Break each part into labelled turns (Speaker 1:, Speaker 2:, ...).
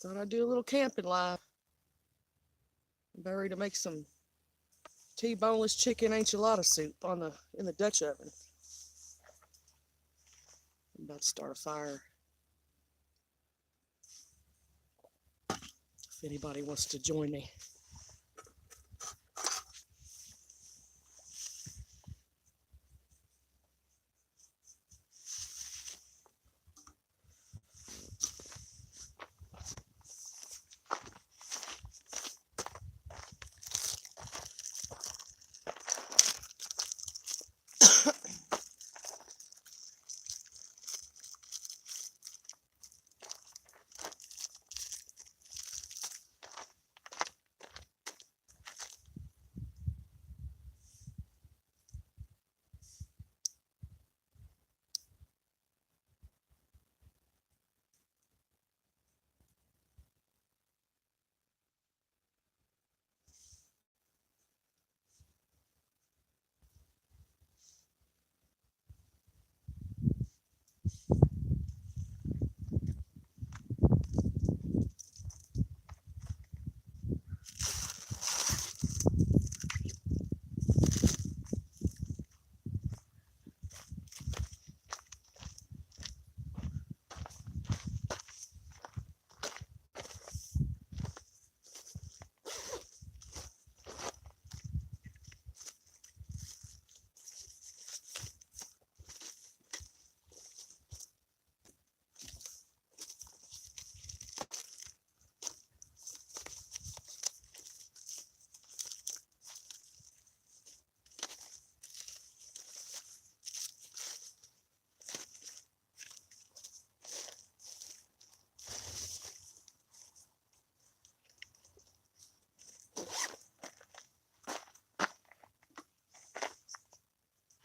Speaker 1: Thought I'd do a little camping live. I'm ready to make some boneless chicken enchilada soup in the Dutch oven. I'm about to start a fire. If anybody wants to join me.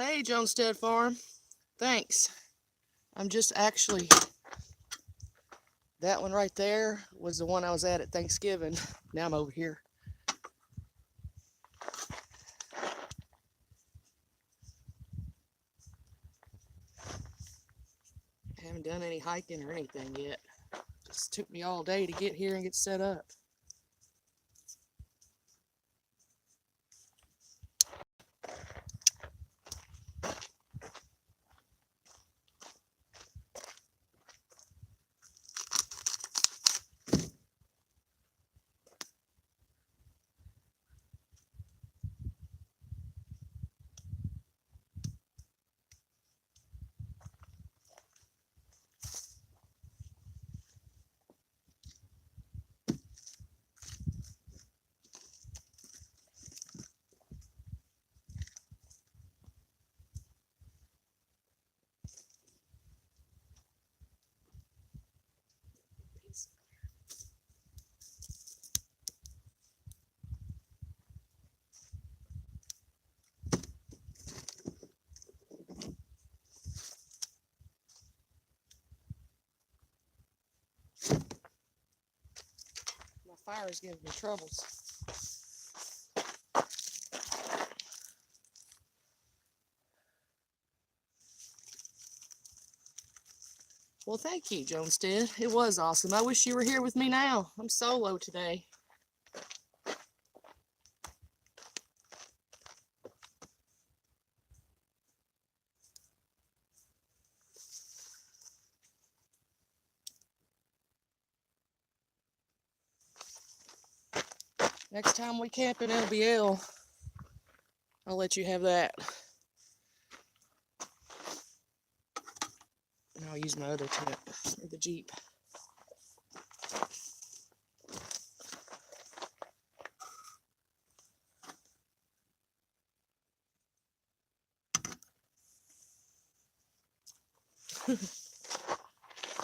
Speaker 1: Hey, Jonestead Farm. Thanks. I'm just actually, that one right there was the one I was at Thanksgiving. Now I'm over here. Haven't done any hiking or anything yet. Just took me all day to get here and get set up. My fire is giving me troubles. Well, thank you, Jonestead. It was awesome. I wish you were here with me now. I'm solo today. Next time we camp in LBL, I'll let you have that. And I'll use my other tent, or the Jeep.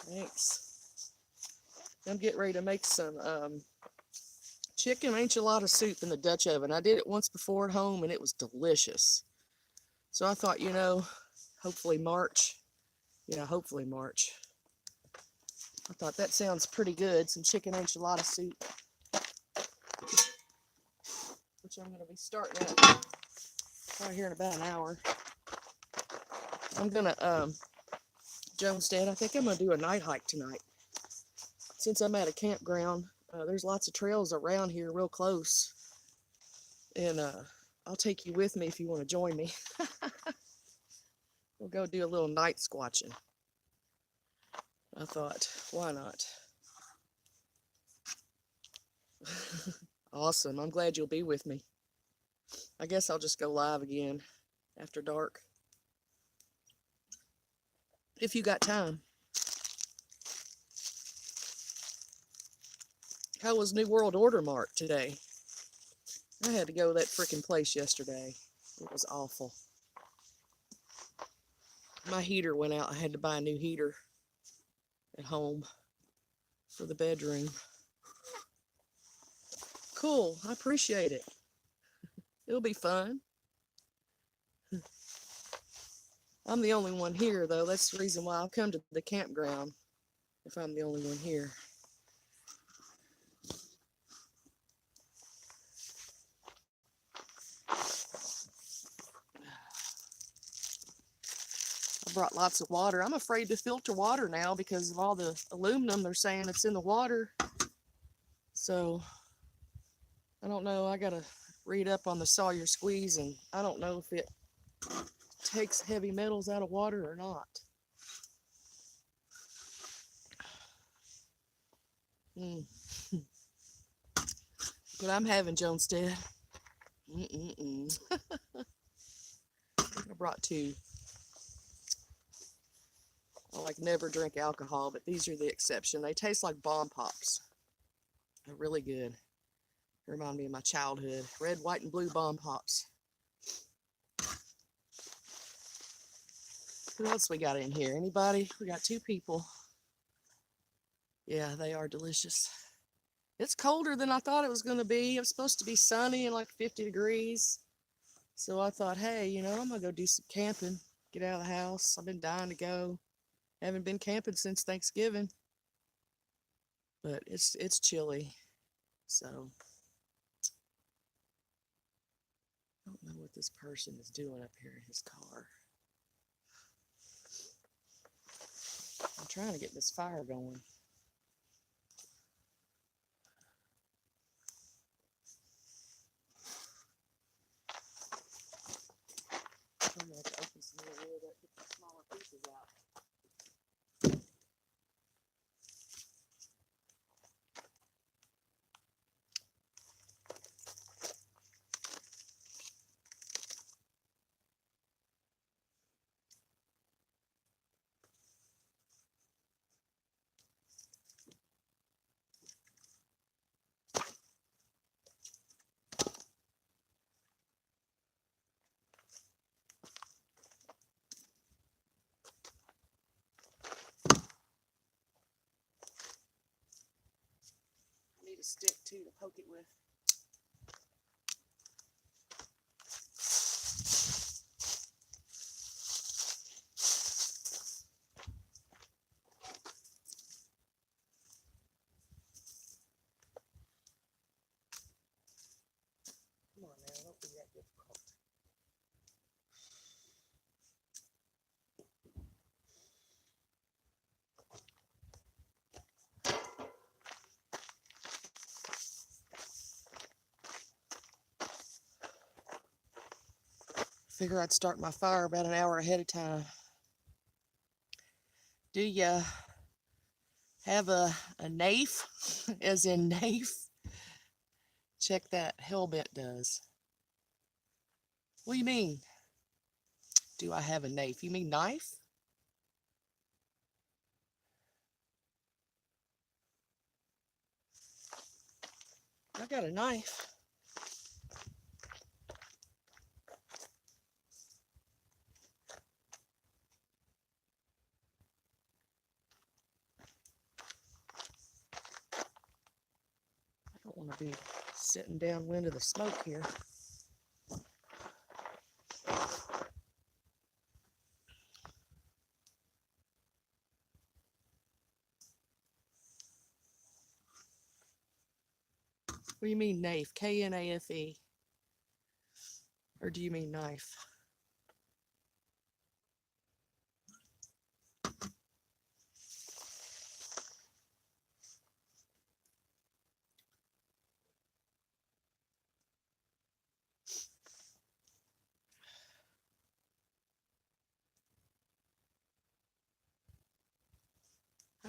Speaker 1: Thanks. I'm getting ready to make some chicken enchilada soup in the Dutch oven. I did it once before at home and it was delicious. So I thought, hopefully March. Yeah, hopefully March. I thought that sounds pretty good. Some chicken enchilada soup, which I'm going to be starting at probably here in about an hour. I'm going to, Jonestead, I think I'm going to do a night hike tonight. since I'm at a campground, there's lots of trails around here real close. And I'll take you with me if you want to join me. We'll go do a little night squatching. I thought, why not? Awesome. I'm glad you'll be with me. I guess I'll just go live again after dark, if you got time. How was New World Order Mart today? I had to go to that freaking place yesterday. It was awful. My heater went out. I had to buy a new heater at home for the bedroom. Cool. I appreciate it. It'll be fun. I'm the only one here, though. That's the reason why I'll come to the campground if I'm the only one here. I brought lots of water. I'm afraid to filter water now because of all the aluminum they're saying it's in the water. So, I don't know. I got to read up on the Sawyer squeeze, and I don't know if it takes heavy metals out of water or not. But I'm having Jonestead. I brought two. I like never drink alcohol, but these are the exception. They taste like bomb pops. They're really good. They remind me of my childhood. Red, white, and blue bomb pops. Who else we got in here? Anybody? We got two people. Yeah, they are delicious. It's colder than I thought it was going to be. It was supposed to be sunny and like 50 degrees. So I thought, hey, you know, I'm going to go do some camping. Get out of the house. I've been dying to go. Haven't been camping since Thanksgiving. But it's chilly. So I don't know what this person is doing up here in his car. I'm trying to get this fire going. I'm going to have to open some more wood up, get the smaller pieces out. I need a stick too to poke it with. Come on, man, don't be that difficult. Figure I'd start my fire about an hour ahead of time. Do ya have a knife? As in knife? Check that. Hellbent does. What do you mean? Do I have a knife? You mean knife? I got a knife. I don't want to be sitting downwind of the smoke here. What do you mean knife? K-N-A-F-E. Or do you mean knife?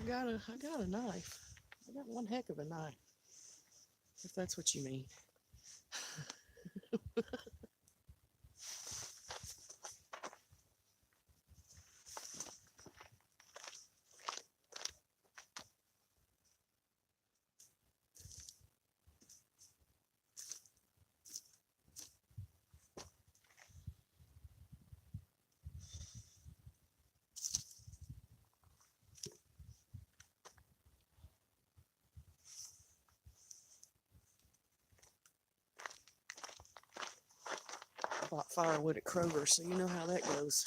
Speaker 1: I got a knife. I got one heck of a knife, if that's what you mean. I bought firewood at Kroger, so you know how that goes.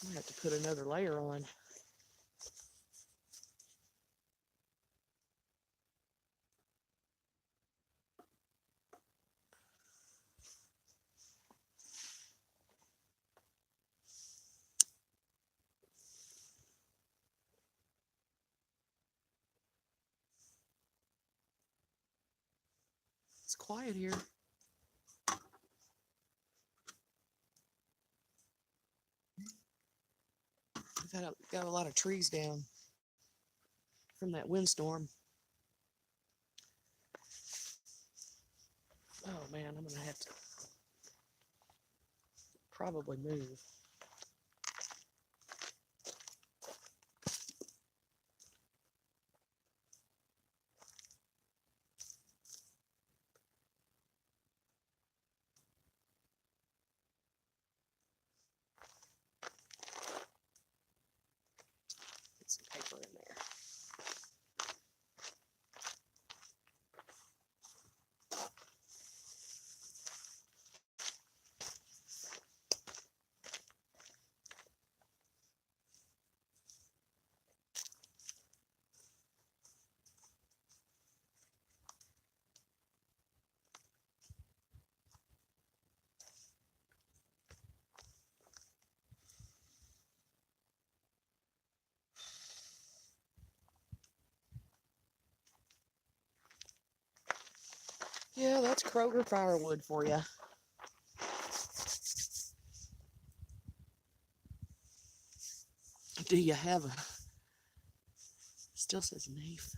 Speaker 1: I have to put another layer on. It's quiet here. We've got a lot of trees down from that windstorm. Oh man, I'm gonna have to probably move. Get some paper in there. Yeah, that's Kroger firewood for you. Do you have a... Still says knife.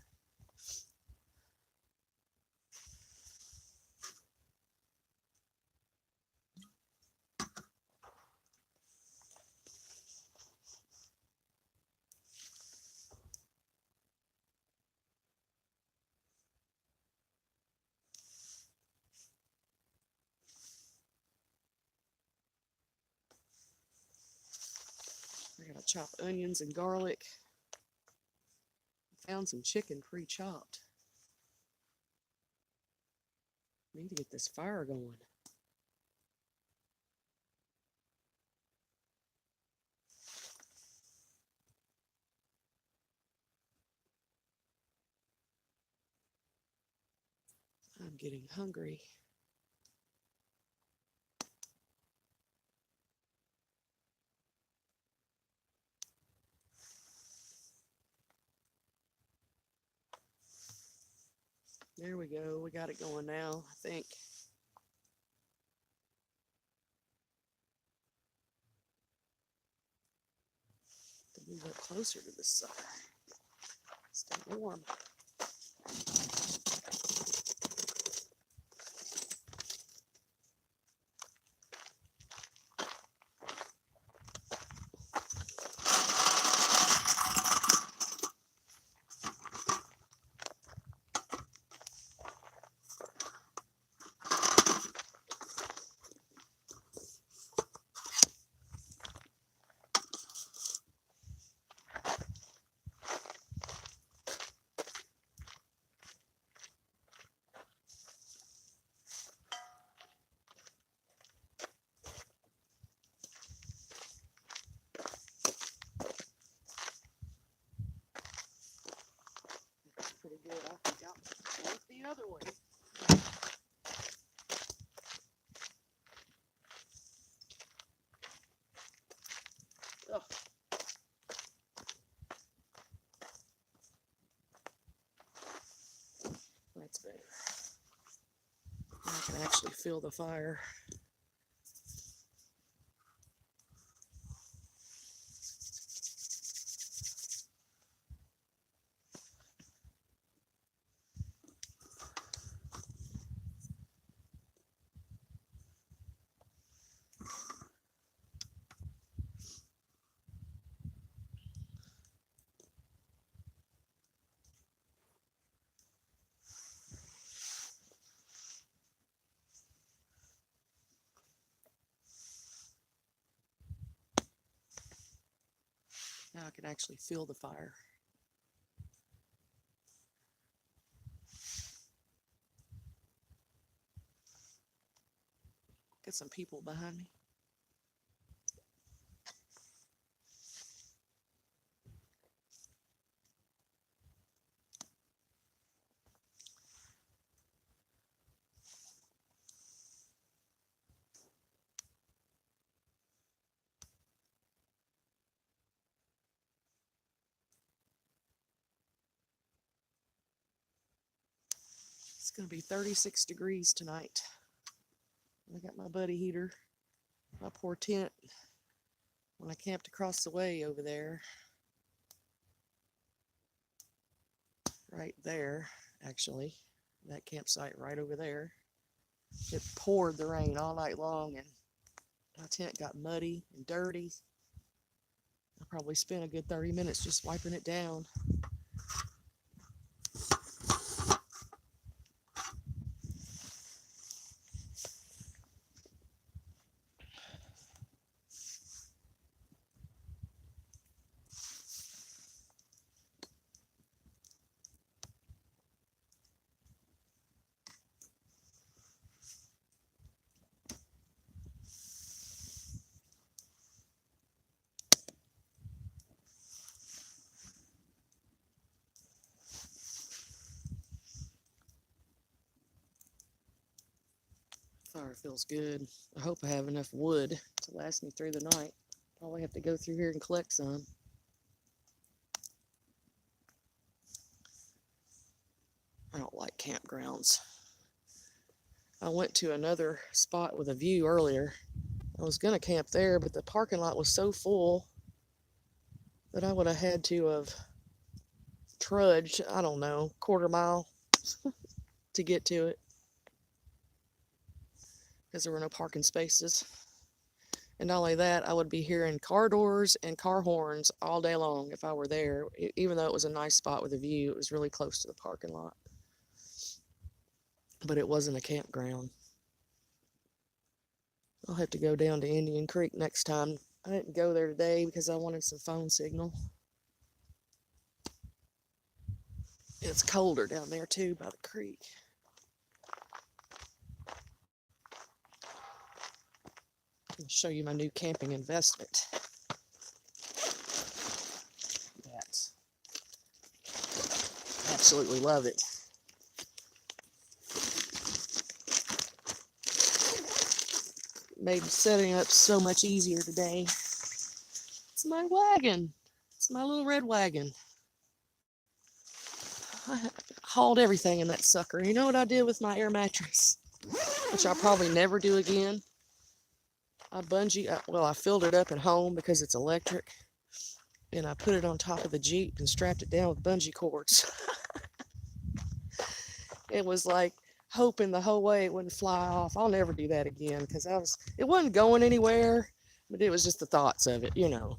Speaker 1: I gotta chop onions and garlic. Found some chicken pre-chopped. Need to get this fire going. I'm getting hungry. There we go. We got it going now, I think. To move it closer to the side. Stay warm. can actually feel the fire. Now I can actually feel the fire. Get some people behind me. It's going to be 36 degrees tonight. I got my buddy heater, my poor tent. When I camped across the way over there, right there, actually, that campsite right over there, it poured the rain all night long and my tent got muddy and dirty. I probably spent a good 30 minutes just wiping it down. Fire feels good. I hope I have enough wood to last me through the night. Probably have to go through here and collect some. I don't like campgrounds. I went to another spot with a view earlier. I was going to camp there, but the parking lot was so full that I would have had to have trudged, I don't know, quarter mile to get to it because there were no parking spaces. And not only that, I would be hearing car doors and car horns all day long if I were there. Even though it was a nice spot with a view, it was really close to the parking lot. But it wasn't a campground. I'll have to go down to Indian Creek next time. I didn't go there today because I wanted some phone signal. It's colder down there too by the creek. I'll show you my new camping investment. That's absolutely love it. Made setting up so much easier today. It's my wagon. It's my little red wagon. I hauled everything in that sucker. You know what I did with my air mattress? Which I'll probably never do again. I filled it up at home because it's electric. And I put it on top of the Jeep and strapped it down with bungee cords. It was like hoping the whole way it wouldn't fly off. I'll never do that again because it wasn't going anywhere, but it was just the thoughts of it, you know.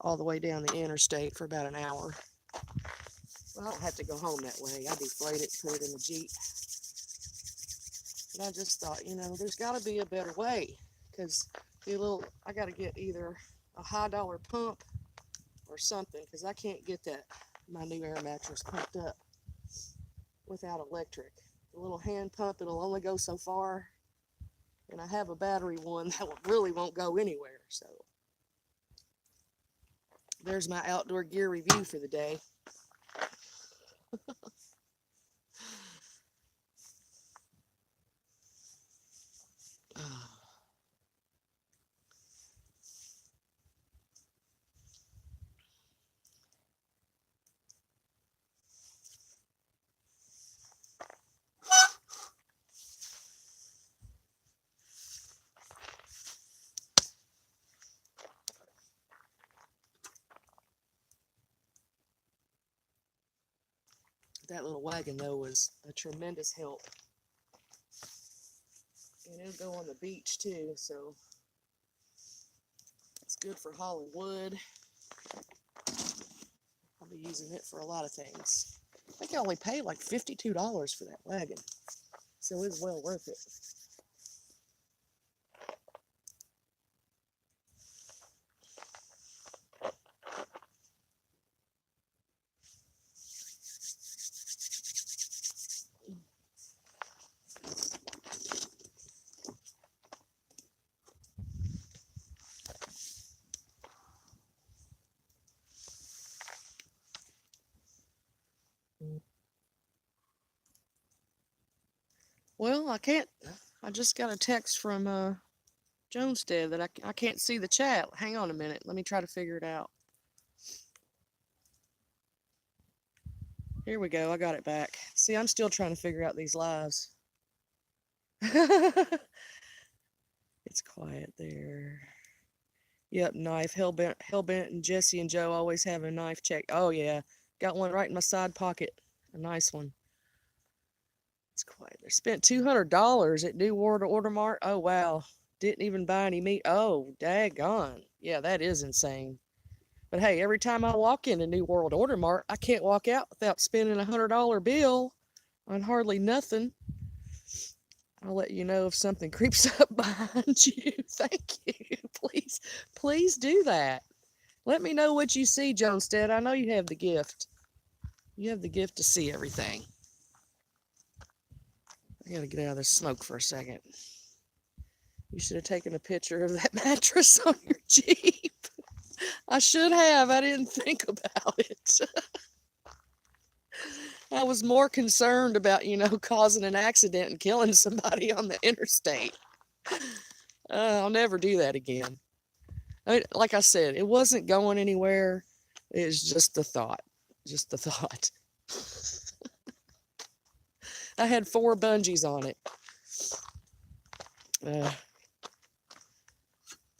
Speaker 1: All the way down the interstate for about an hour. Well, I don't have to go home that way. I deflate it, put it in the Jeep. And I just thought, you know, there's got to be a better way because I got to get either a high dollar pump or something because I can't get my new air mattress pumped up without electric. The little hand pump, it'll only go so far. And I have a battery one that really won't go anywhere. So there's my outdoor gear review for the day. That little wagon, though, was a tremendous help. And it'll go on the beach, too, so it's good for hauling wood. I'll be using it for a lot of things. I think I only paid like $52 for that wagon, so it's well worth it. Well, I just got a text from Jonestead that I can't see the chat. Hang on a minute. Let me try to figure it out. Here we go. I got it back. See, I'm still trying to figure out these lives. It's quiet there. Yep, knife. Hellbent and Jesse and Joe always have a knife check. Oh, yeah. Got one right in my side pocket. A nice one. It's quiet. They spent $200 at New World Order Mart. Oh, wow. Didn't even buy any meat. Oh, daggone. Yeah, that is insane. But hey, every time I walk into New World Order Mart, I can't walk out without spending a $100 bill on hardly nothing. I'll let you know if something creeps up behind you. Thank you. Please do that. Let me know what you see, Jonestead. I know you have the gift. You have the gift to see everything. I gotta get out of this smoke for a second. You should have taken a picture of that mattress on your Jeep. I should have. I didn't think about it. I was more concerned about, causing an accident and killing somebody on the interstate. I'll never do that again. Like I said, it wasn't going anywhere. It was just the thought. Just the thought. I had 4 bungees on it.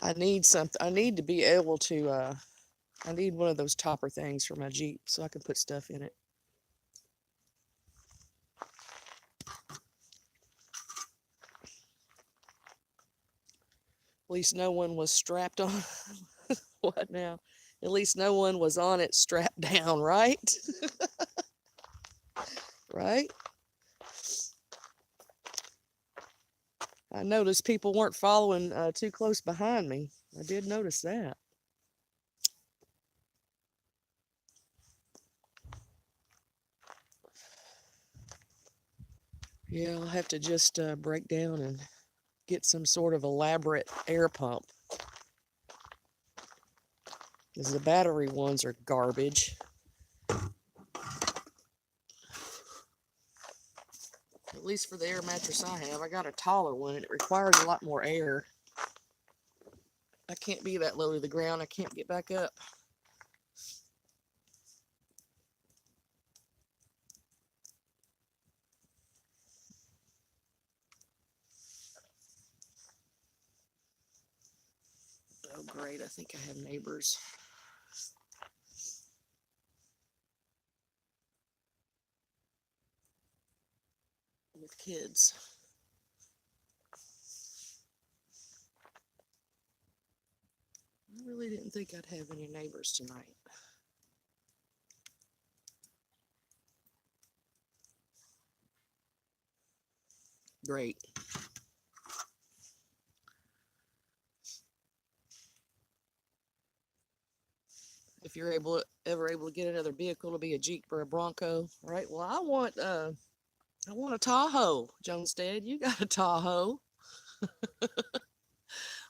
Speaker 1: I need something. I need to be able to, I need one of those topper things for my Jeep so I can put stuff in it. At least no one was strapped on. What now? At least no one was on it strapped down, right? Right? I noticed people weren't following too close behind me. I did notice that. Yeah, I'll have to just break down and get some sort of elaborate air pump. Because the battery ones are garbage. At least for the air mattress I have. I got a taller one and it requires a lot more air. I can't be that low to the ground. I can't get back up. Oh, great. I think I have neighbors. With kids. I really didn't think I'd have any neighbors tonight. Great. If you're ever able to get another vehicle to be a Jeep or a Bronco, right? Well, I want a Tahoe, Jonestead. You got a Tahoe.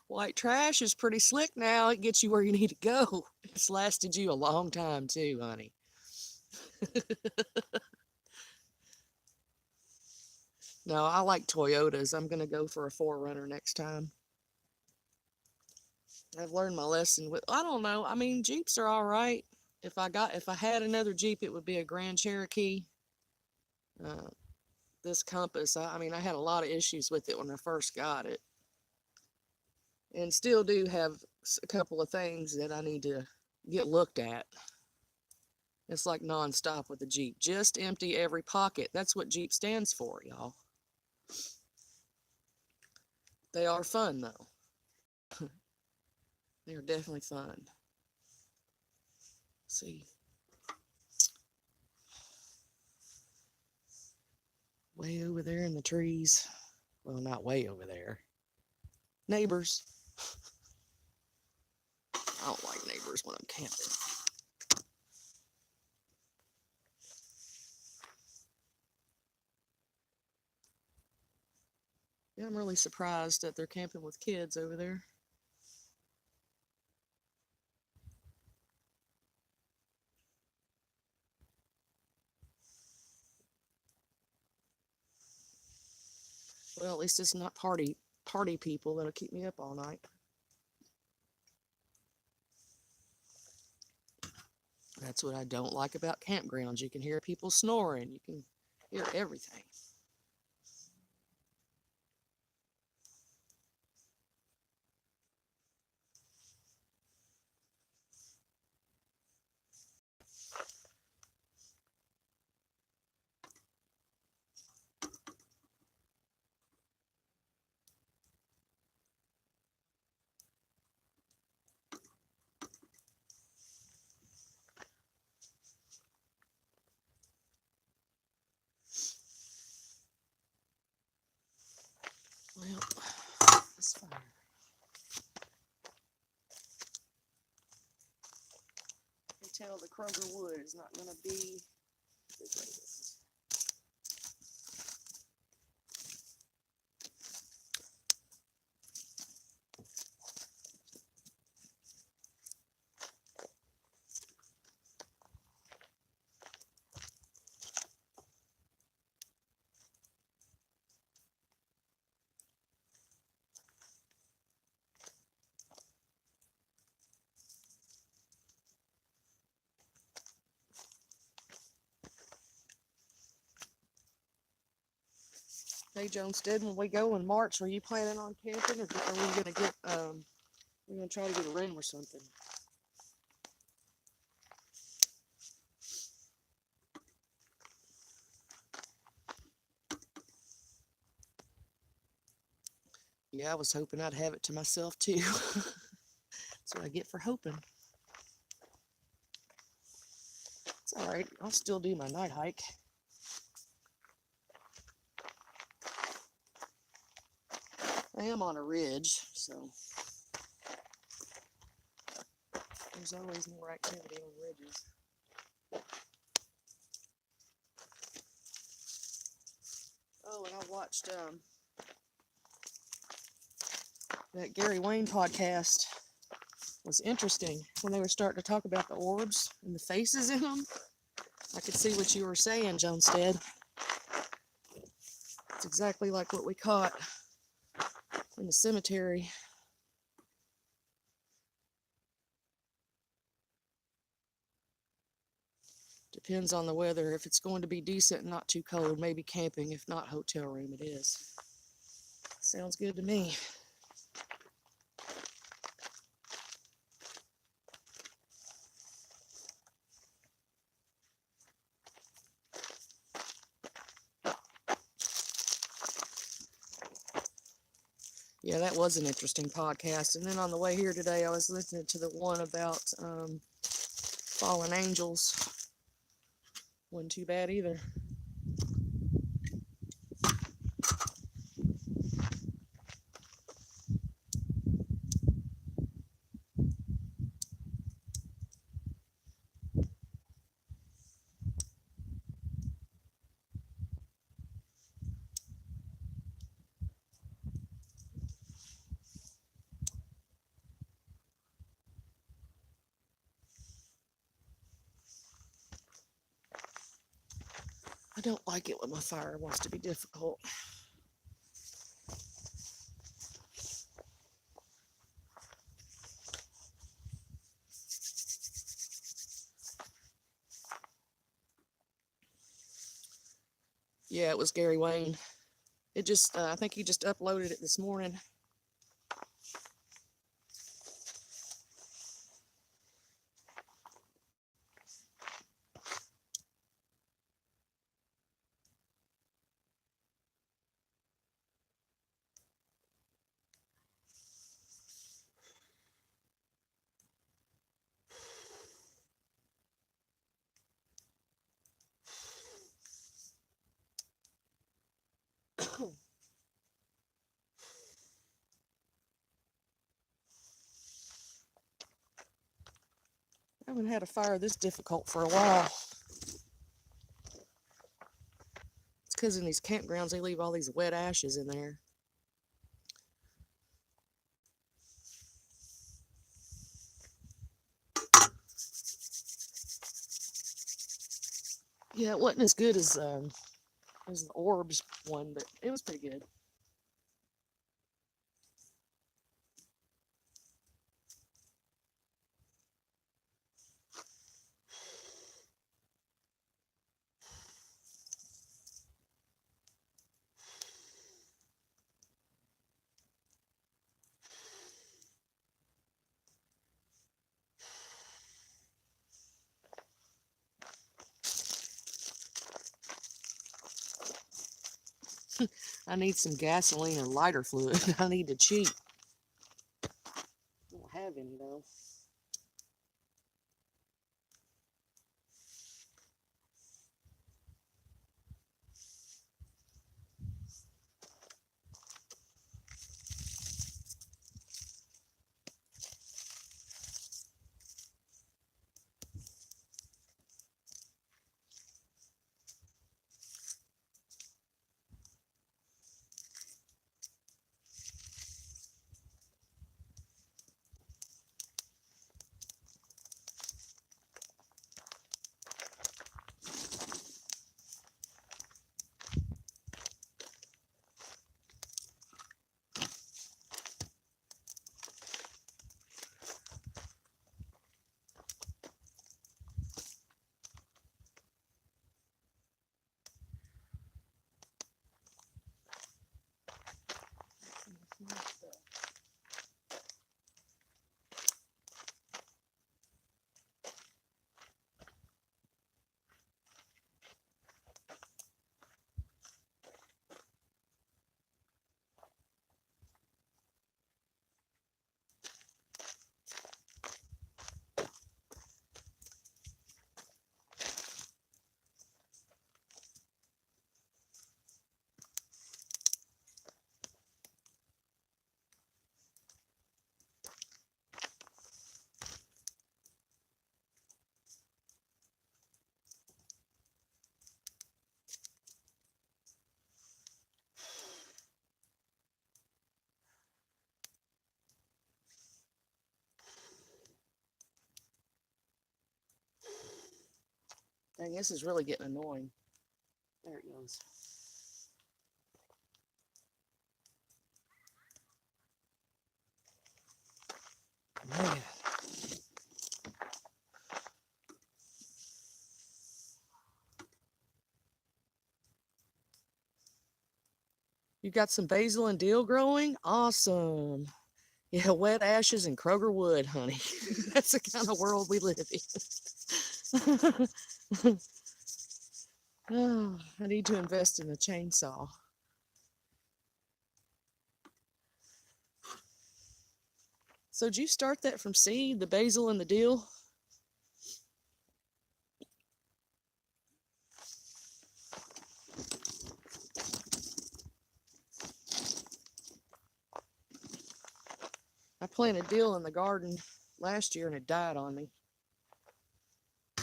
Speaker 1: White trash is pretty slick now. It gets you where you need to go. It's lasted you a long time too, honey. No, I like Toyotas. I'm gonna go for a 4Runner next time. I've learned my lesson with, I don't know. I mean, Jeeps are all right. If I had another Jeep, it would be a Grand Cherokee. This Compass, I mean, I had a lot of issues with it when I first got it. And still do have a couple of things that I need to get looked at. It's like nonstop with the Jeep. Just empty every pocket. That's what Jeep stands for, y'all. They are fun, though. They are definitely fun. Let's see. Way over there in the trees. Well, not way over there. Neighbors. I don't like neighbors when I'm camping. Yeah, I'm really surprised that they're camping with kids over there. Well, at least it's not party people that'll keep me up all night. That's what I don't like about campgrounds. You can hear people snoring. You can hear everything. Well, this fire. You can tell the Kroger wood is not going to be the greatest. Hey, Jonestead, when we go in March, are you planning on camping, or are we going to get, we're going to try to get a room or something? Yeah, I was hoping I'd have it to myself, too. That's what I get for hoping. It's all right. I'll still do my night hike. I am on a ridge, so there's always more activity on ridges. Oh, and I watched that Gary Wayne podcast. It was interesting when they were starting to talk about the orbs and the faces in them. I could see what you were saying, Jonestead. It's exactly like what we caught in the cemetery. Depends on the weather. If it's going to be decent and not too cold, maybe camping. If not, hotel room it is. Sounds good to me. Yeah, that was an interesting podcast. And then on the way here today, I was listening to the one about fallen angels. Wasn't too bad either. I don't like it when my fire wants to be difficult. Yeah, it was Gary Wayne. It just, I think he just uploaded it this morning. Haven't had a fire this difficult for a while. It's because in these campgrounds they leave all these wet ashes in there. Yeah, it wasn't as good as the Orbs one, but it was pretty good. I need some gasoline or lighter fluid. I need to cheat. I don't have any though. Dang, this is really getting annoying. There it goes. Man. You got some basil and dill growing? Awesome. Yeah, wet ashes and Kroger wood, honey. That's the kind of world we live in. Oh, I need to invest in a chainsaw. So did you start that from seed, the basil and the dill? I planted dill in the garden last year and it died on me. I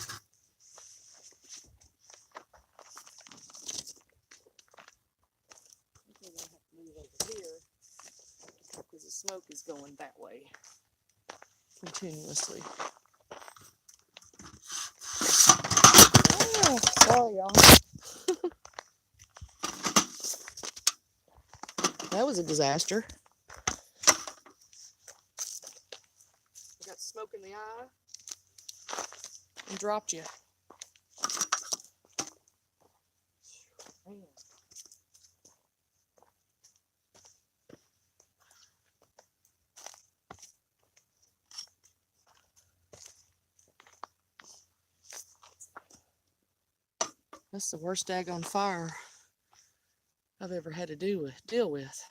Speaker 1: think I'm gonna have to move over here because the smoke is going that way continuously. Oh, sorry, y'all. That was a disaster. I got smoke in the eye and dropped you. Man. That's the worst daggone fire I've ever had to deal with.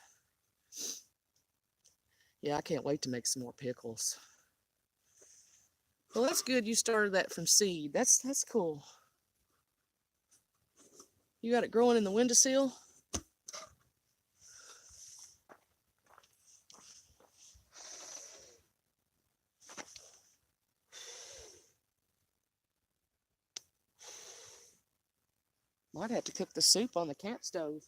Speaker 1: Yeah, I can't wait to make some more pickles. Well, that's good you started that from seed. That's cool. You got it growing in the windowsill? Might have to cook the soup on the camp stove.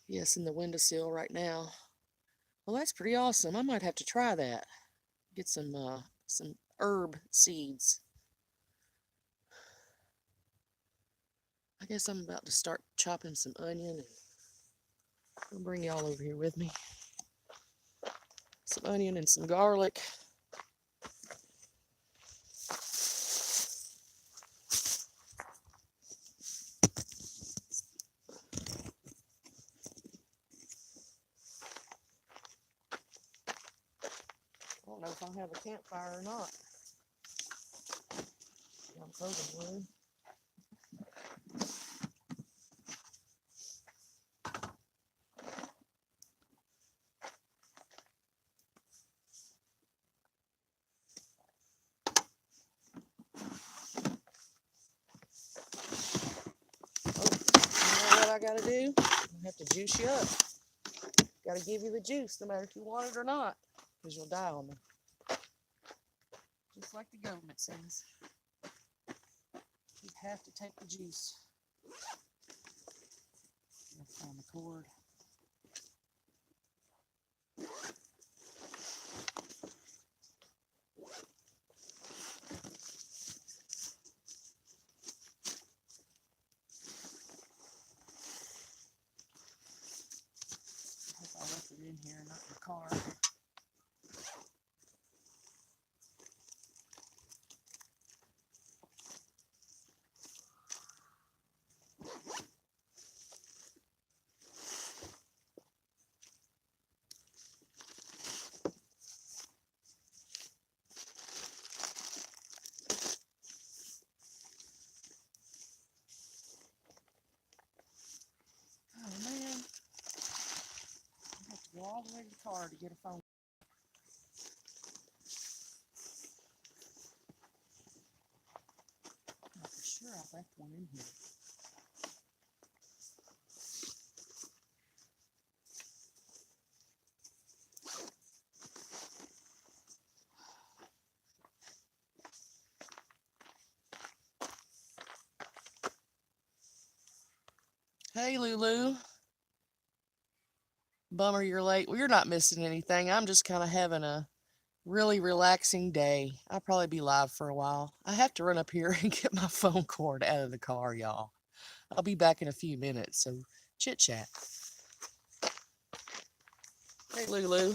Speaker 1: Yes, in the windowsill right now. Well, that's pretty awesome. I might have to try that. Get some herb seeds. I guess I'm about to start chopping some onion, and I'll bring y'all over here with me. Some onion and some garlic. I don't know if I'll have a campfire or not. I'm hoping wood. Oh, you know what I gotta do? I have to juice you up. Gotta give you the juice, no matter if you want it or not, because you'll die on me. Just like the government says. You have to take the juice. I'll find the cord. I hope I left it in here, not in the car. Oh man, I have to go all the way to the car to get a phone. I'm for sure I left one in here. Hey Lulu. Bummer you're late. Well, you're not missing anything. I'm just kind of having a really relaxing day. I'll probably be live for a while. I have to run up here and get my phone cord out of the car, y'all. I'll be back in a few minutes, so chit chat. Hey Lulu,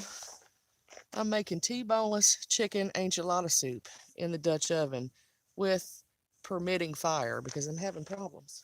Speaker 1: I'm making boneless chicken enchilada soup in the Dutch oven with permitting fire because I'm having problems.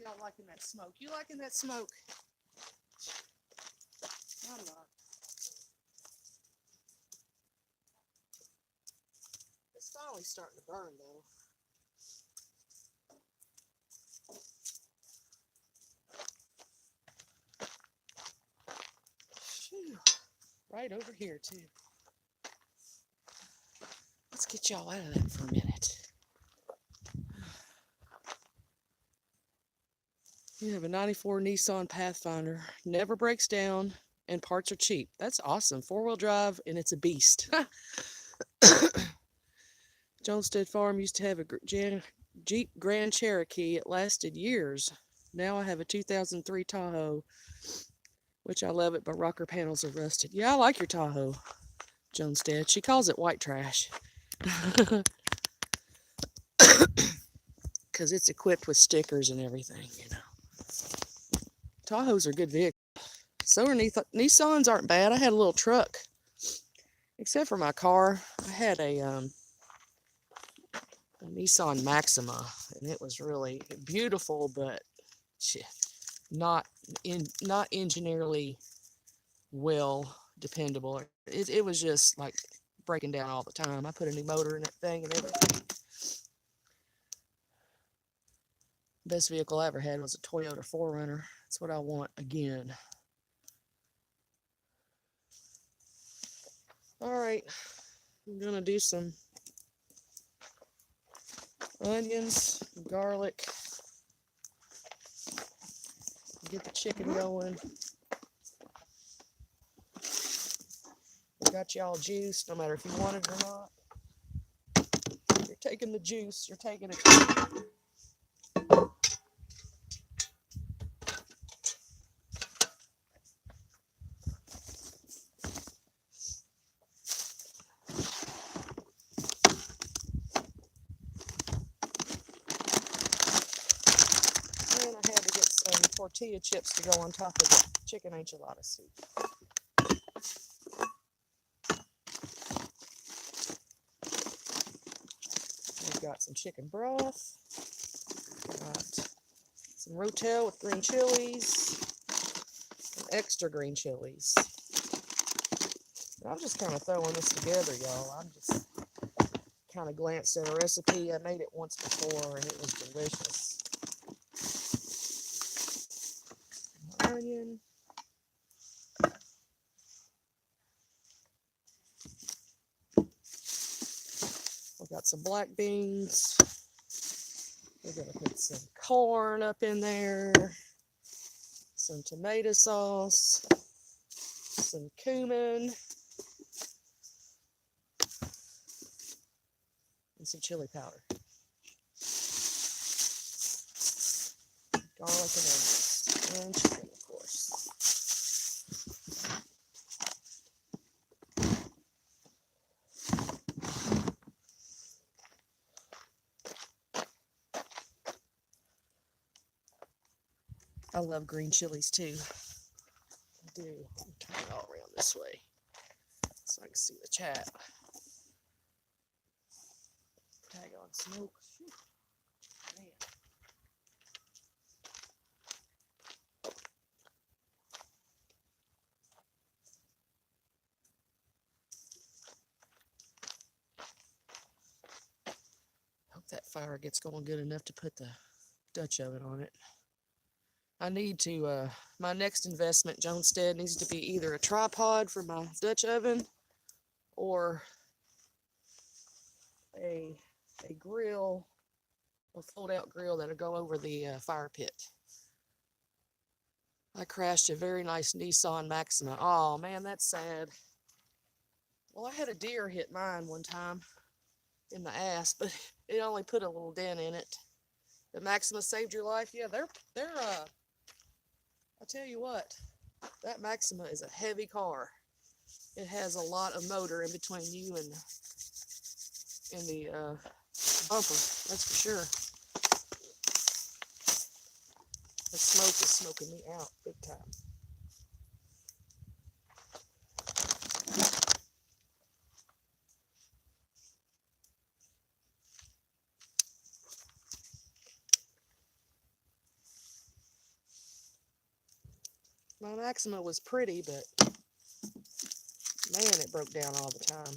Speaker 1: y'all liking that smoke? You liking that smoke? I'm not. It's finally starting to burn though. Whew. Right over here too. Let's get y'all out of that for a minute. You have a 94 Nissan Pathfinder, never breaks down, and parts are cheap. That's awesome. 4-wheel drive, and it's a beast. Jonestead Farm used to have a Jeep Grand Cherokee. It lasted years. Now I have a 2003 Tahoe, which I love it, but rocker panels are rusted. Yeah, I like your Tahoe, Jonestead. She calls it white trash. Because it's equipped with stickers and everything, you know. Tahoes are good vehicles. So are Nissans aren't bad. I had a little truck. Except for my car. I had a Nissan Maxima. And it was really beautiful, but shit, not engineerily well dependable. It was just like breaking down all the time. I put a new motor in that thing and everything. Best vehicle I ever had was a Toyota 4Runner. That's what I want again. Alright, I'm gonna do some onions, garlic, get the chicken going. Got y'all juice, no matter if you want it or not. You're taking the juice, you're taking it. And I had to get some tortilla chips to go on top of the chicken enchilada soup. We've got some chicken broth. Got some rotel with green chilies. And extra green chilies. I'm just kind of throwing this together, y'all. I'm just kind of glanced at a recipe. I made it once before and it was delicious. Onion. We've got some black beans. We're going to put some corn up in there. Some tomato sauce. Some cumin. And some chili powder. Garlic and onions. And chicken, of course. I love green chilies too. I do. I'm turning it all around this way so I can see the chat. Tag on smoke. Man. Hope that fire gets going good enough to put the Dutch oven on it. I need to, my next investment, Jonestead, needs to be either a tripod for my Dutch oven or a grill, a fold-out grill that'll go over the fire pit. I crashed a very nice Nissan Maxima. Oh, man, that's sad. Well, I had a deer hit mine one time in the ass, but it only put a little dent in it. The Maxima saved your life? Yeah, they're I'll tell you what, that Maxima is a heavy car. It has a lot of motor in between you and the bumper, that's for sure. The smoke is smoking me out big time. My Maxima was pretty, but man, it broke down all the time.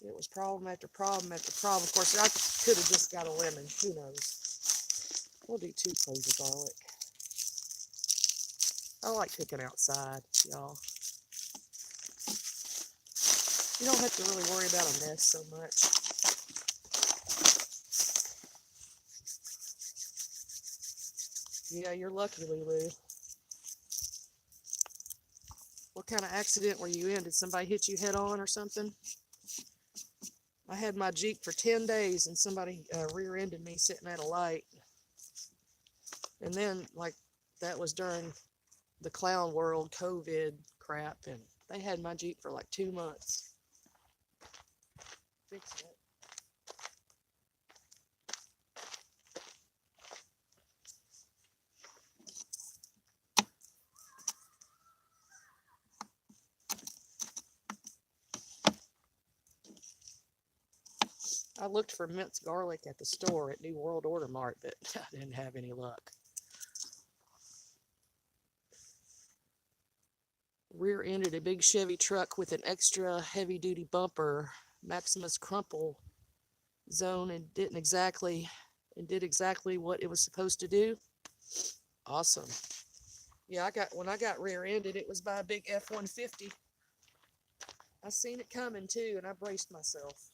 Speaker 1: It was problem after problem after problem. Of course, I could have just got a lemon. Who knows? We'll do 2 cloves of garlic. I like cooking outside, y'all. You don't have to really worry about a mess so much. Yeah, you're lucky, Lulu. What kind of accident were you in? Did somebody hit you head on or something? I had my Jeep for 10 days and somebody rear-ended me sitting at a light. And then, like, that was during the clown world COVID crap, and they had my Jeep for like 2 months. Fixing it. I looked for minced garlic at the store at New World Order Mart, but I didn't have any luck. Rear-ended a big Chevy truck with an extra heavy-duty bumper, Maximus crumple zone, and did exactly what it was supposed to do. Awesome. Yeah, when I got rear-ended, it was by a big F-150. I seen it coming too, and I braced myself.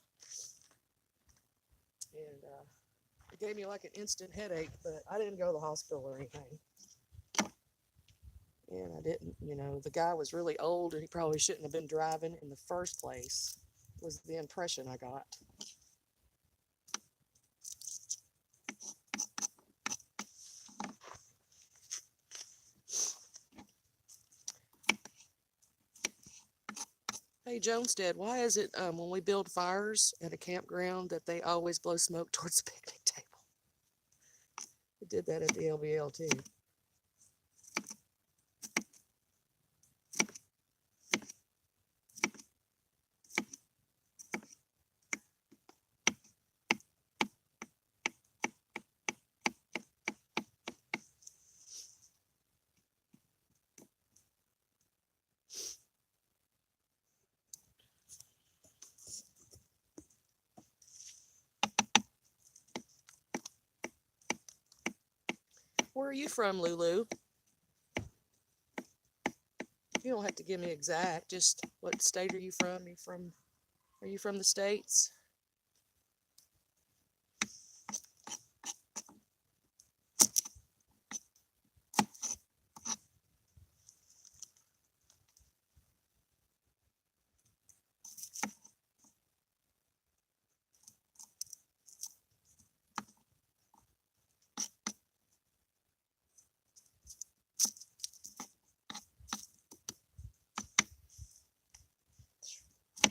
Speaker 1: And it gave me like an instant headache, but I didn't go to the hospital or anything. And I didn't, the guy was really old and he probably shouldn't have been driving in the first place, was the impression I got. Hey, Jonestead, why is it when we build fires at a campground that they always blow smoke towards the picnic table? We did that at the LBL too. Where are you from, Lulu? You don't have to give me exact. Just what state are you from? Are you from the States?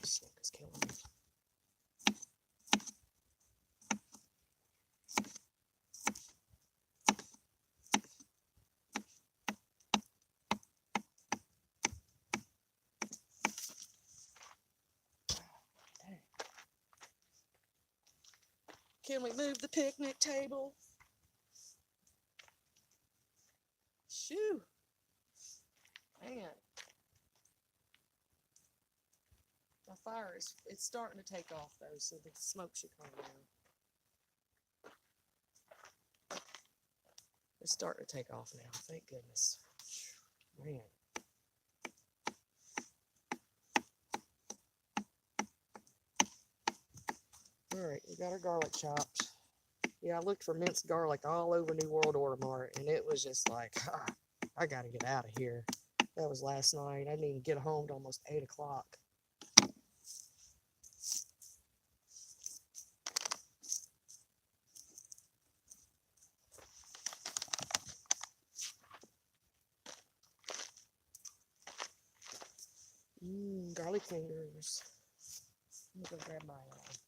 Speaker 1: This smoke is killing me. Can we move the picnic table? Shoo. Man. My fire it's starting to take off though, so the smoke should calm down. It's starting to take off now, thank goodness. Man. Alright, we got our garlic chopped. Yeah, I looked for minced garlic all over New World Order Mart, and it was just like, I gotta get out of here. That was last night. I didn't even get home till almost 8 o'clock. Garlic fingers. I'm gonna go grab my wipes.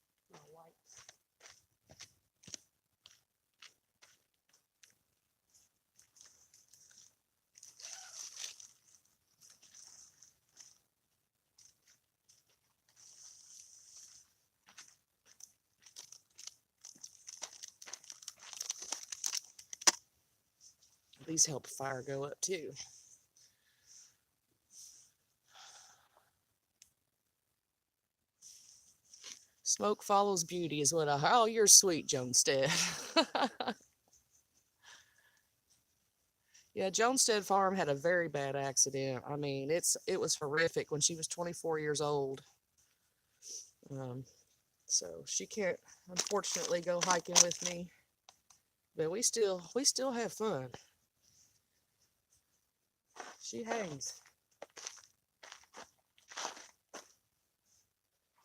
Speaker 1: These help fire go up too. Smoke follows beauty is what I. Oh, you're sweet, Jonestead. Yeah, Jonestead Farm had a very bad accident. I mean, it was horrific when she was 24 years old. Um, so she can't unfortunately go hiking with me, but we still have fun. She hangs.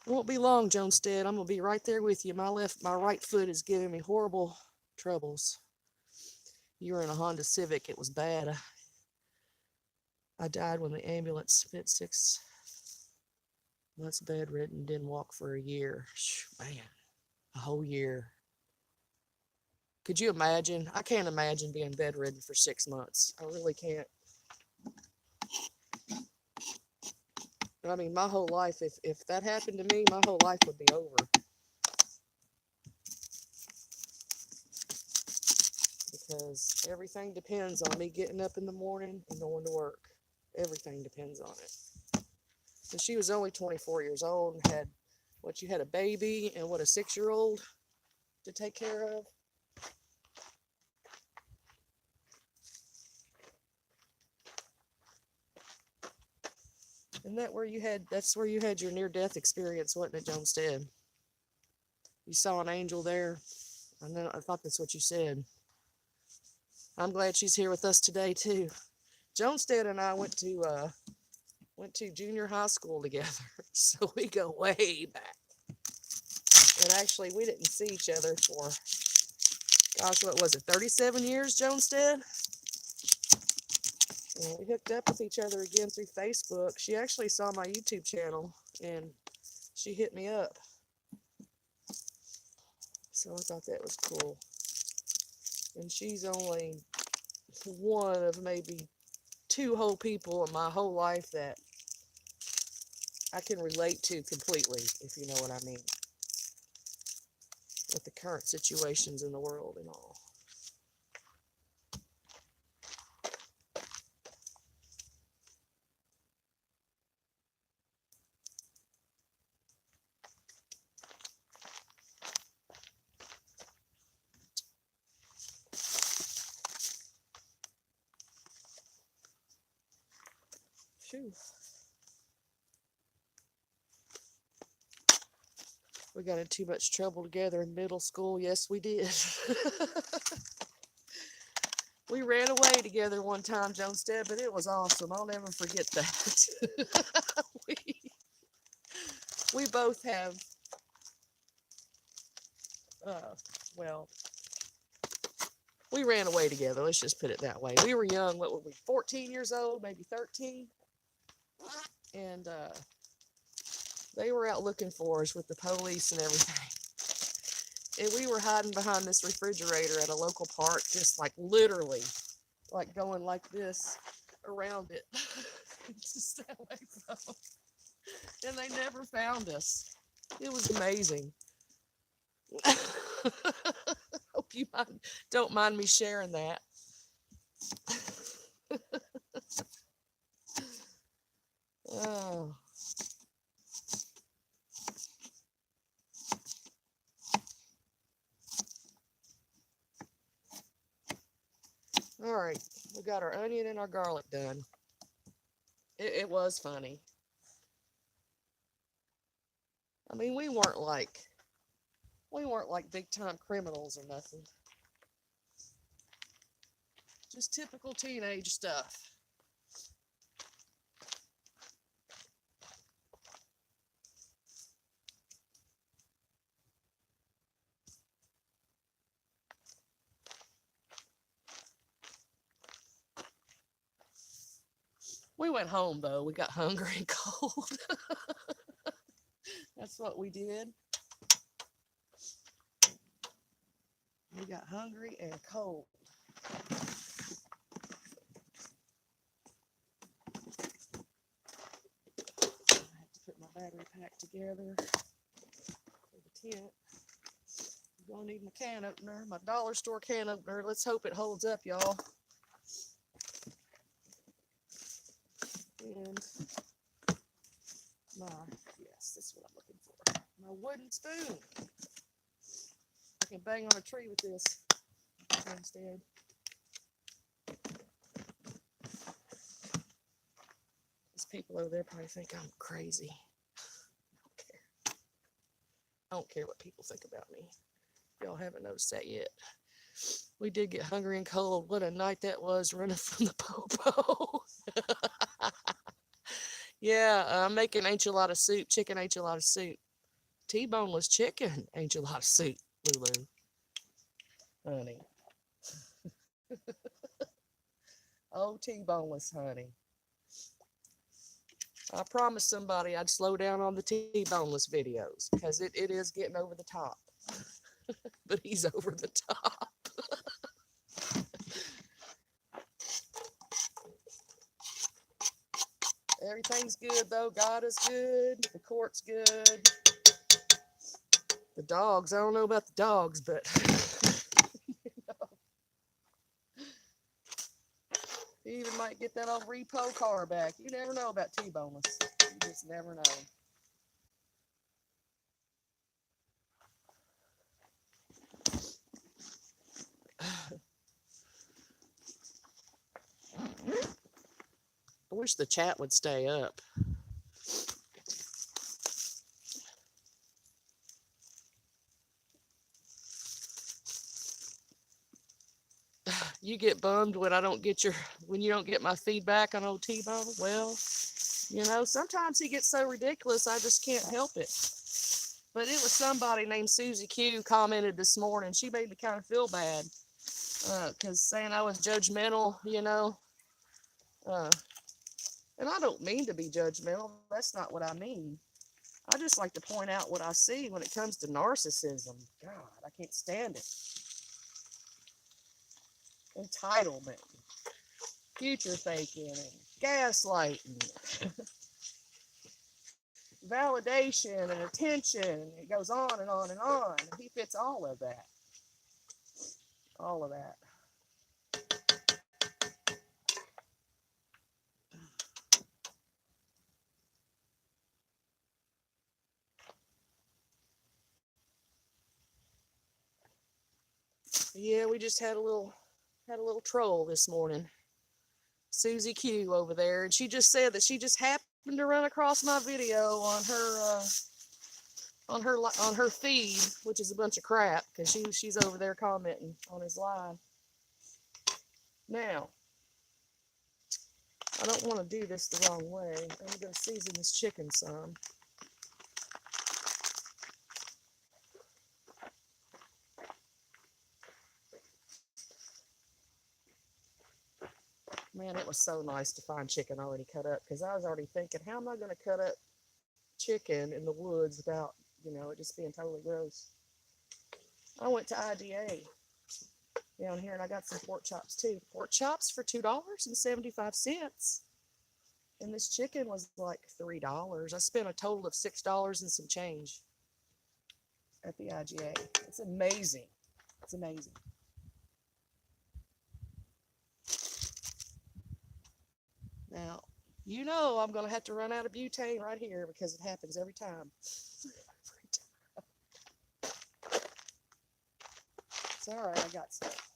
Speaker 1: It won't be long, Jonestead. I'm gonna be right there with you. My right foot is giving me horrible troubles. You were in a Honda Civic. It was bad. I died when the ambulance spent 6 months bedridden, didn't walk for a year. Man, a whole year. Could you imagine? I can't imagine being bedridden for 6 months. I really can't. But I mean, my whole life, if that happened to me, my whole life would be over. Because everything depends on me getting up in the morning and going to work. Everything depends on it. So she was only 24 years old and you had a baby and a 6-year-old to take care of. Isn't that that's where you had your near-death experience, wasn't it, Jonestead? You saw an angel there. I thought that's what you said. I'm glad she's here with us today too. Jonestead and I went to junior high school together, so we go way back. And actually, we didn't see each other for, gosh, what was it, 37 years, Jonestead? And we hooked up with each other again through Facebook. She actually saw my YouTube channel, and she hit me up. So I thought that was cool. And she's only one of maybe 2 whole people in my whole life that I can relate to completely, if you know what I mean, with the current situations in the world and all. Phew. We got in too much trouble together in middle school. Yes, we did. We ran away together one time, Jonestead, but it was awesome. I'll never forget that. we both have, well, we ran away together. Let's just put it that way. We were young. What were we, 14 years old, maybe 13? And they were out looking for us with the police and everything. And we were hiding behind this refrigerator at a local park, just like literally, like going like this around it to stay away from them. And they never found us. It was amazing. Hope you don't mind me sharing that. Oh. All right, we got our onion and our garlic done. It was funny. I mean, we weren't like big time criminals or nothing. Just typical teenage stuff. We went home though. We got hungry and cold. That's what we did. We got hungry and cold. I have to put my battery pack together for the tent. I'm gonna need my can opener, my dollar store can opener. Let's hope it holds up, y'all. And yes, that's what I'm looking for. My wooden spoon. I can bang on a tree with this instead. These people over there probably think I'm crazy. I don't care what people think about me. Y'all haven't noticed that yet. We did get hungry and cold. What a night that was, running from the popo. Yeah, I'm making enchilada soup, chicken enchilada soup. T-boneless chicken enchilada soup, Lulu. Honey. Oh, T-boneless, honey. I promised somebody I'd slow down on the T-boneless videos because it is getting over the top. But he's over the top. Everything's good, though. God is good. The court's good. The dogs, I don't know about the dogs, but you know, he even might get that old repo car back. You never know about T-boneless. You just never know. I wish the chat would stay up. You get bummed when when you don't get my feedback on old T-Bone. Well, you know, sometimes he gets so ridiculous I just can't help it. But it was somebody named Susie Q commented this morning. She made me kind of feel bad because saying I was judgmental, you know. And I don't mean to be judgmental. That's not what I mean. I just like to point out what I see when it comes to narcissism. God, I can't stand it. Entitlement, future faking, and gaslighting, validation, and attention. It goes on and on and on. He fits all of that. All of that. Yeah, we just had a little troll this morning. Susie Q over there, and she just said that she just happened to run across my video on her feed, which is a bunch of crap because she's over there commenting on his live. Now, I don't want to do this the wrong way. I'm going to season this chicken some. Man, it was so nice to find chicken already cut up because I was already thinking, how am I going to cut up chicken in the woods without, you know, it just being totally gross. I went to IDA down here and I got some pork chops too. Pork chops for $2.75. And this chicken was like $3. I spent a total of $6 and some change at the IGA. It's amazing. It's amazing. Now, you know I'm going to have to run out of butane right here because it happens every time. It's all right, I got stuff.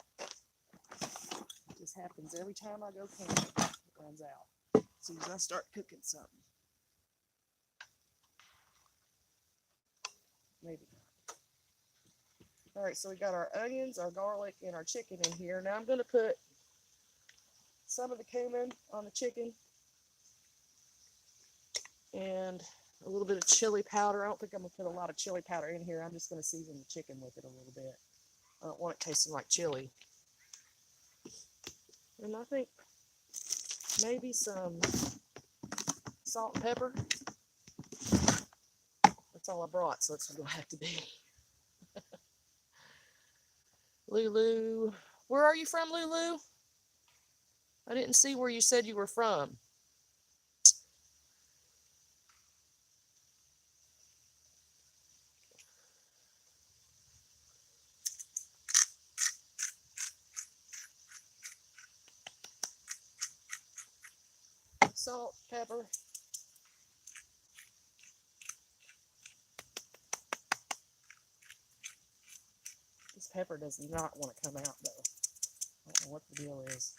Speaker 1: It just happens every time I go camping. It runs out as soon as I start cooking something. Maybe not. All right, so we got our onions, our garlic, and our chicken in here. Now I'm going to put some of the cumin on the chicken and a little bit of chili powder. I don't think I'm going to put a lot of chili powder in here. I'm just going to season the chicken with it a little bit. I don't want it tasting like chili. And I think maybe some salt and pepper. That's all I brought, so it's going to have to be. Lulu. Where are you from, Lulu? I didn't see where you said you were from. Salt, pepper. pepper does not want to come out, though. I don't know what the deal is.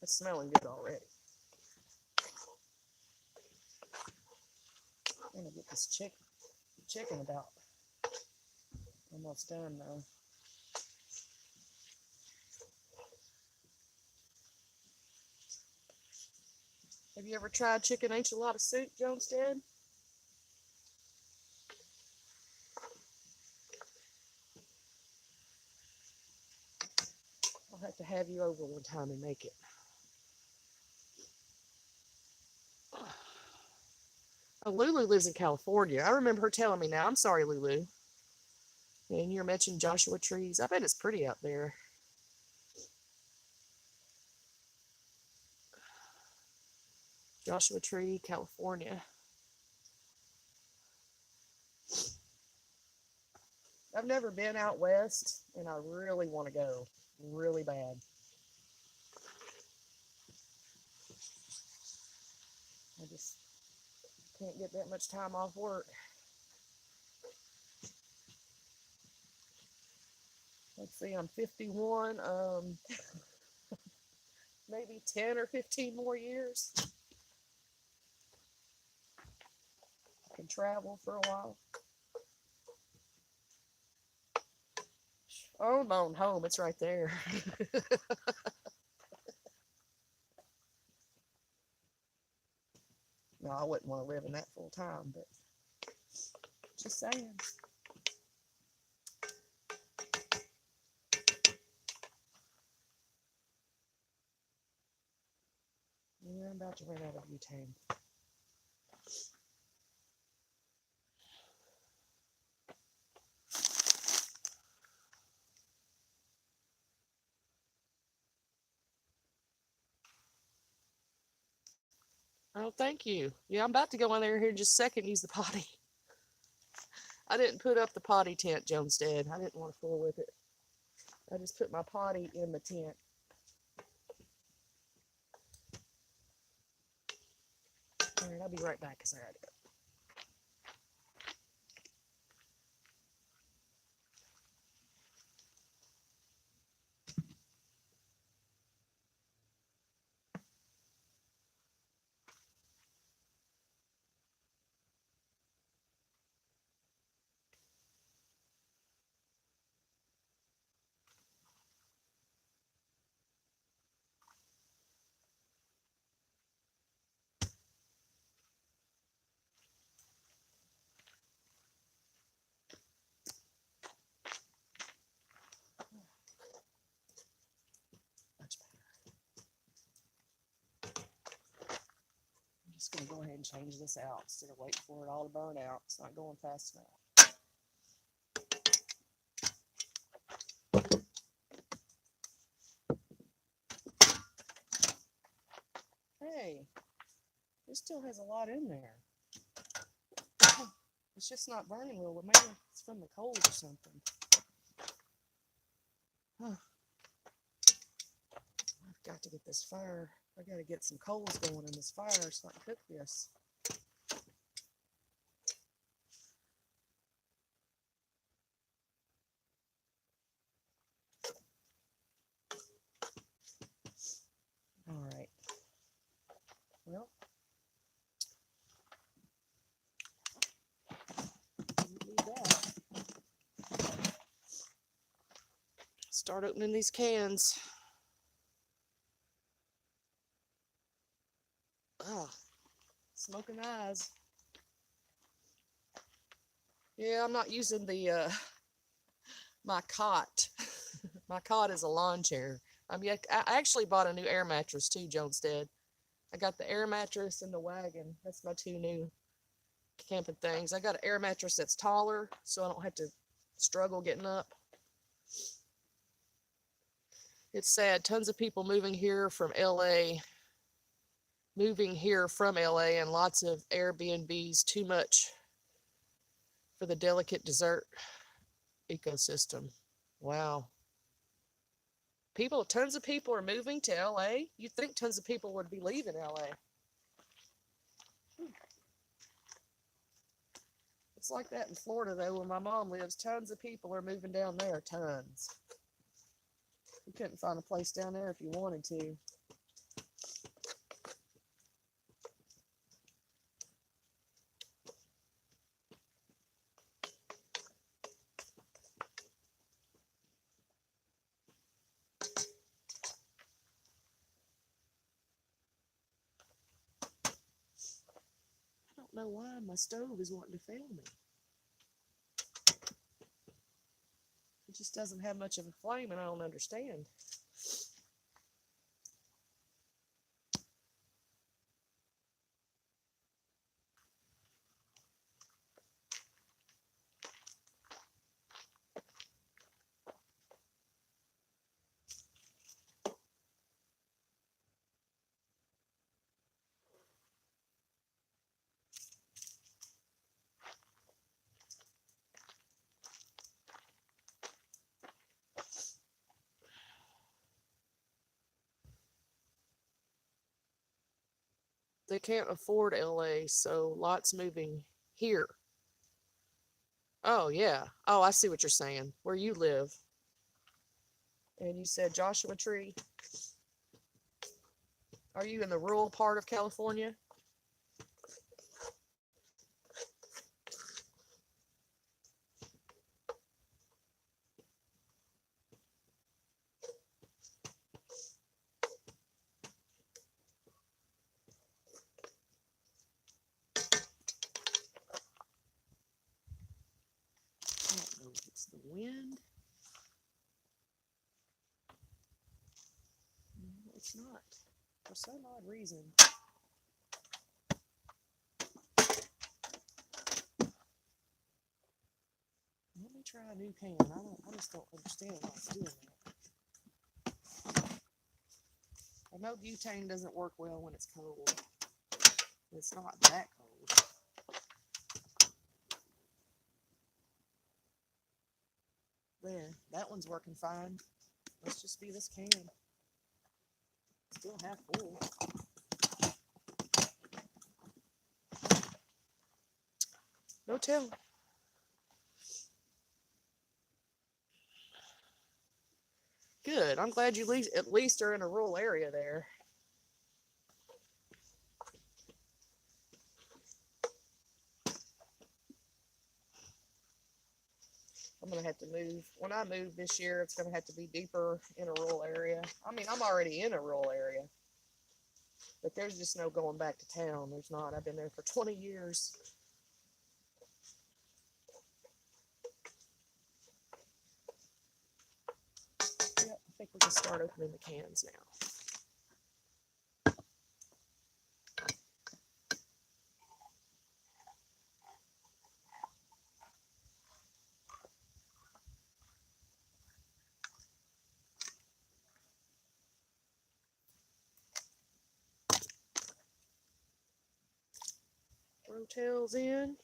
Speaker 1: It's smelling good already. I'm going to get this chicken about almost done, though. Have you ever tried chicken enchilada soup, Jonestead? I'll have to have you over one time and make it. Oh, Lulu lives in California. I remember her telling me now. I'm sorry, Lulu. And you're mentioning Joshua Trees. I bet it's pretty out there. Joshua Tree, California. I've never been out west, and I really want to go. Really bad. I just can't get that much time off work. Let's see, I'm 51. Maybe 10 or 15 more years. I can travel for a while. Oh, I'm on home. It's right there. No, I wouldn't want to live in that full time, but just saying. Yeah, I'm about to run out of butane. Oh, thank you. Yeah, I'm about to go in there here in just a second and use the potty. I didn't put up the potty tent, Jonestead. I didn't want to fool with it. I just put my potty in the tent. All right, I'll be right back because I gotta go. Much better. I'm just gonna go ahead and change this out instead of waiting for it all to burn out. It's not going fast enough. Hey, it still has a lot in there. It's just not burning real well. Maybe it's from the cold or something. Huh. I've got to get this fire. I got to get some coals going in this fire so I can cook this. All right. Well, need that. Start opening these cans. Ah, smoking eyes. Yeah, I'm not using the my cot. My cot is a lawn chair. I actually bought a new air mattress too, Jonestead. I got the air mattress and the wagon. That's my two new camping things. I got an air mattress that's taller, so I don't have to struggle getting up. It's sad. Tons of people moving here from LA, and lots of Airbnbs. Too much for the delicate desert ecosystem. Wow. Tons of people are moving to LA. You'd think tons of people would be leaving LA. It's like that in Florida, though, where my mom lives. Tons of people are moving down there. Tons. You couldn't find a place down there if you wanted to. I don't know why my stove is wanting to fail me. It just doesn't have much of a flame, and I don't understand. They can't afford LA, so lots moving here. Oh, yeah. Oh, I see what you're saying. Where you live. And you said Joshua Tree. Are you in the rural part of California? I don't know if it's the wind. No, it's not. For some odd reason. Let me try a new can. I just don't understand why it's doing that. I know butane doesn't work well when it's cold. It's not that cold. There, that one's working fine. Let's just do this can. Still half full. No telling. Good. I'm glad you at least are in a rural area there. I'm going to have to move. When I move this year, it's going to have to be deeper in a rural area. I mean, I'm already in a rural area. But there's just no going back to town. There's not. I've been there for 20 years. Yep, I think we can start opening the cans now. Throw tails in.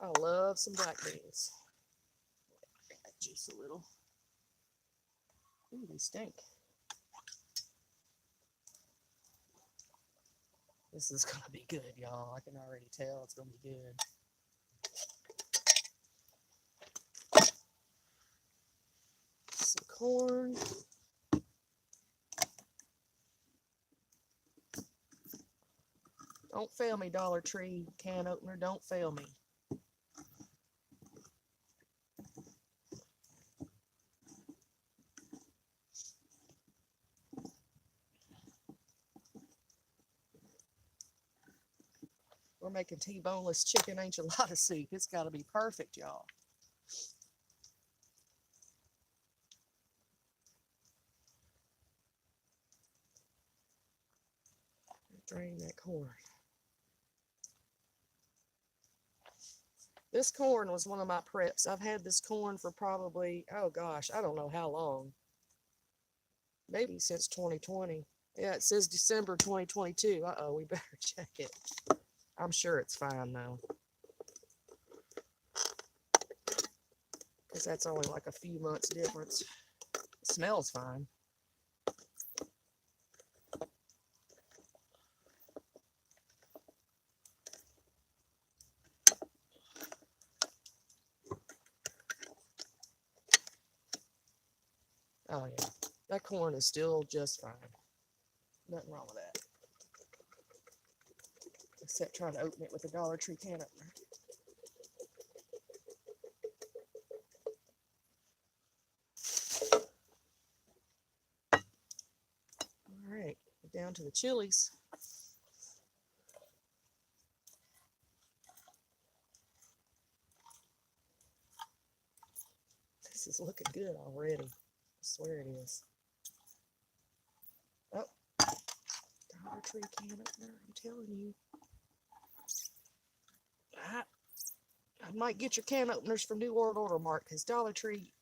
Speaker 1: I love some black beans. That juice a little. Ooh, they stink. This is gonna be good, y'all. I can already tell it's gonna be good. Some corn. Don't fail me, Dollar Tree can opener. Don't fail me. We're making Boneless chicken enchilada soup. It's got to be perfect, y'all. Drain that corn. This corn was one of my preps. I've had this corn for probably, oh gosh, I don't know how long. Maybe since 2020. Yeah, it says December 2022. Uh-oh, we better check it. I'm sure it's fine, though. Because that's only like a few months difference. It smells fine. Oh yeah, that corn is still just fine. Nothing wrong with that. Except trying to open it with a Dollar Tree can opener. All right, down to the chilies. This is looking good already. I swear it is. Oh, Dollar Tree can opener, I'm telling you. I might get your can openers from New World Order Mart, because Dollar Tree,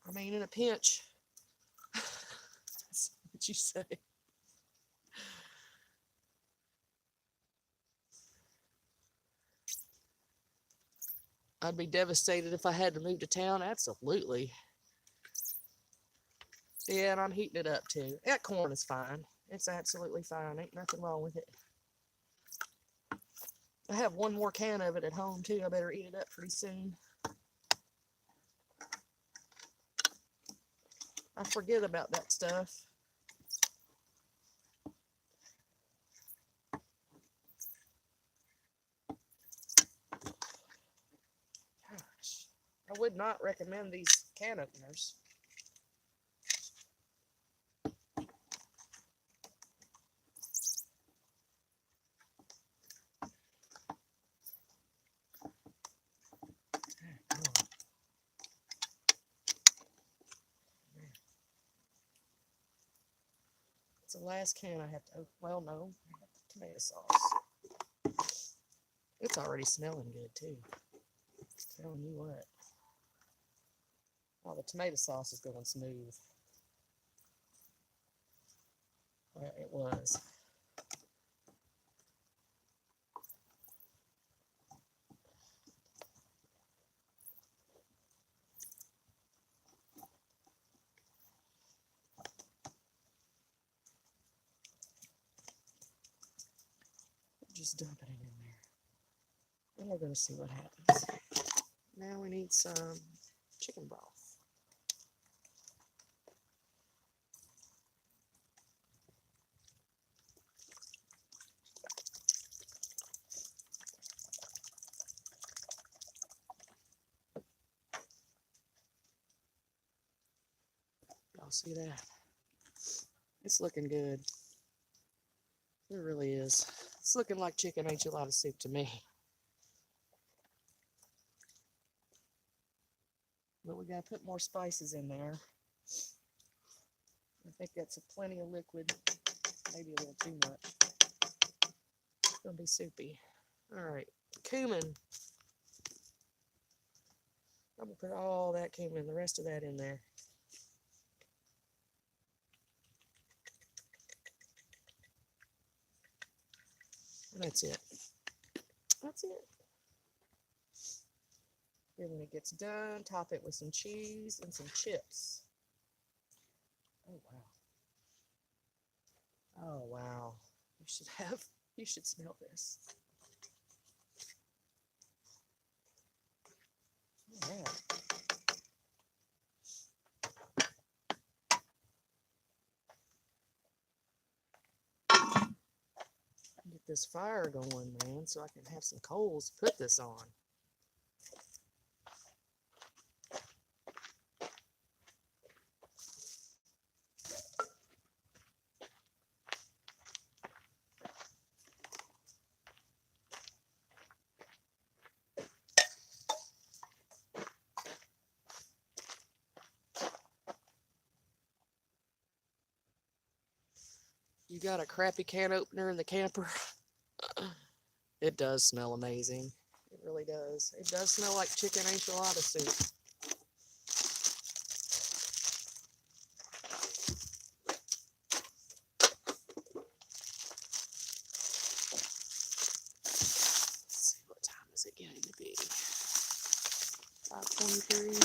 Speaker 1: I mean, in a pinch. That's what you say. I'd be devastated if I had to move to town. Absolutely. Yeah, and I'm heating it up too. That corn is fine. It's absolutely fine. Ain't nothing wrong with it. I have one more can of it at home too. I better eat it up pretty soon. I forget about that stuff. Gosh, I would not recommend these can openers. It's the last can I have to open. Well, no, tomato sauce. It's already smelling good too. Telling you what. Oh, the tomato sauce is going smooth. Well, it was. Just dumping it in there. And we're going to see what happens. Now we need some chicken broth. Y'all see that? It's looking good. It really is. It's looking like chicken enchilada soup to me. But we got to put more spices in there. I think that's plenty of liquid. Maybe a little too much. It's going to be soupy. All right. Cumin. I'm going to put all that cumin, the rest of that in there. And that's it. That's it. Then when it gets done, top it with some cheese and some chips. Oh, wow. Oh, wow. You should smell this. All right. Get this fire going, man, so I can have some coals to put this on. You got a crappy can opener in the camper? It does smell amazing. It really does. It does smell like chicken enchilada soup. Let's see, what time is it getting to be? 5:23.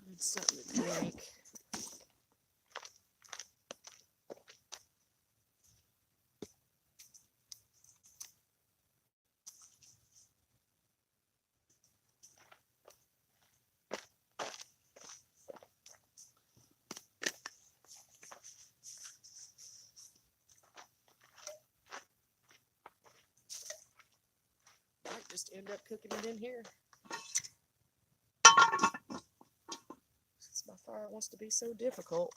Speaker 1: Need something to drink. just end up cooking it in here. Since my fire wants to be so difficult.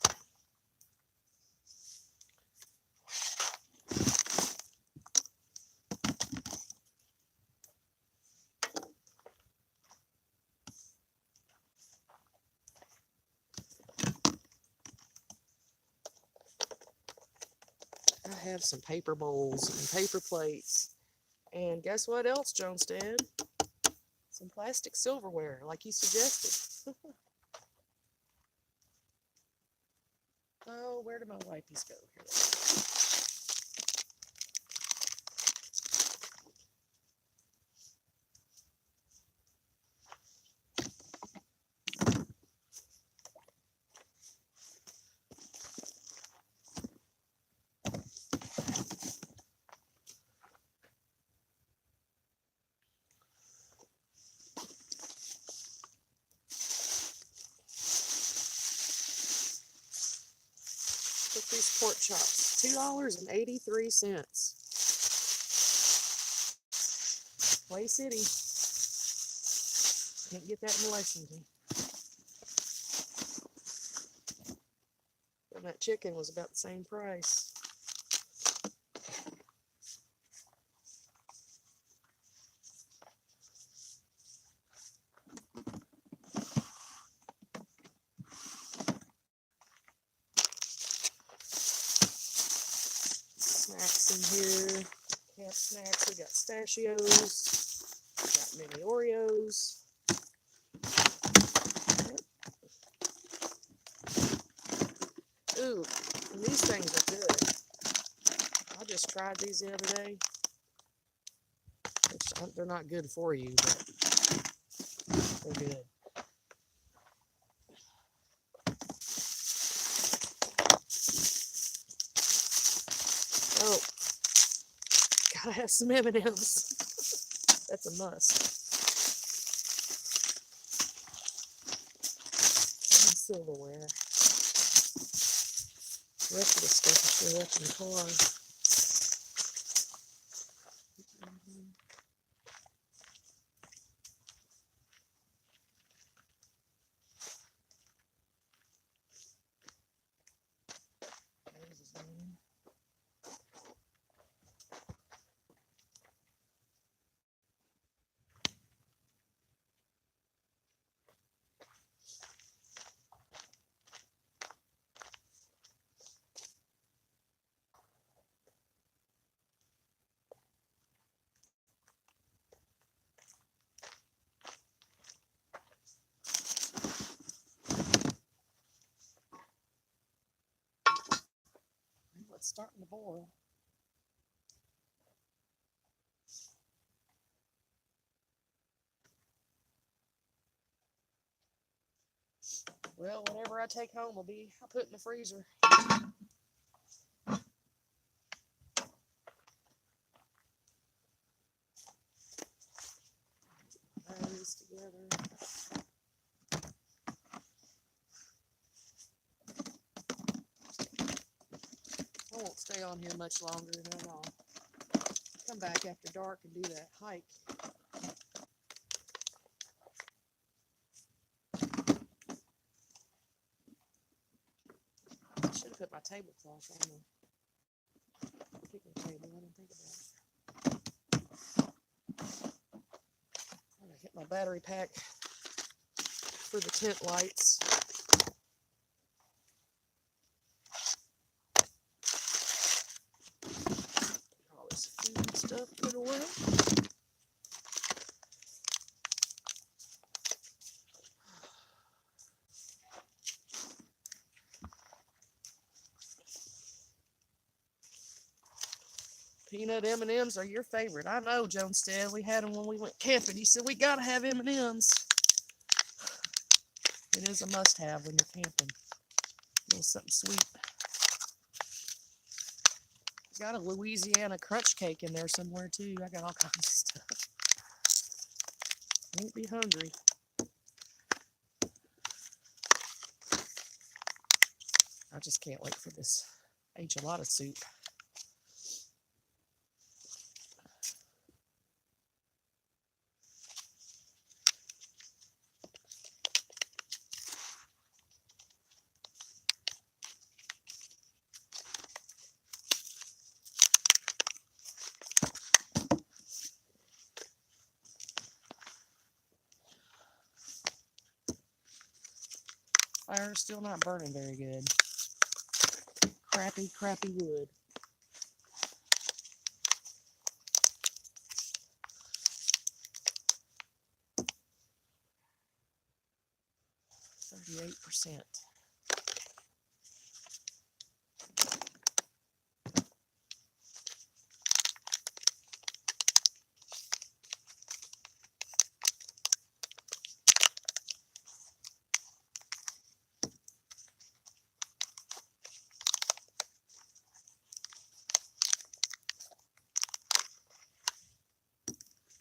Speaker 1: I have some paper bowls and paper plates. And guess what else Jones did? Some plastic silverware, like you suggested. Oh, where did my wipies go? Here. Took these pork chops, $2.83. Clay City. Can't get that in Lexington. And that chicken was about the same price. Snacks in here. Camp snacks. We got pistachios. Got mini Oreos. Ooh, and these things are good. I just tried these the other day. They're not good for you, but they're good. Oh, gotta have some M&Ms. That's a must. And silverware. The rest of the stuff is still left in the car. It's starting to boil. Well, whatever I take home will be I put in the freezer. These together. I won't stay on here much longer, and then I'll come back after dark and do that hike. I should have put my tablecloth on the picnic table. I didn't think about it. I'm gonna hit my battery pack for the tent lights. All this food stuff put away. Peanut M&Ms are your favorite. I know, Jonestead. We had them when we went camping. You said we gotta have M&Ms. It is a must-have when you're camping. A little something sweet. Got a Louisiana crunch cake in there somewhere too. I got all kinds of stuff. Won't be hungry. I just can't wait for this enchilada soup. Fire's still not burning very good. Crappy, crappy wood. %.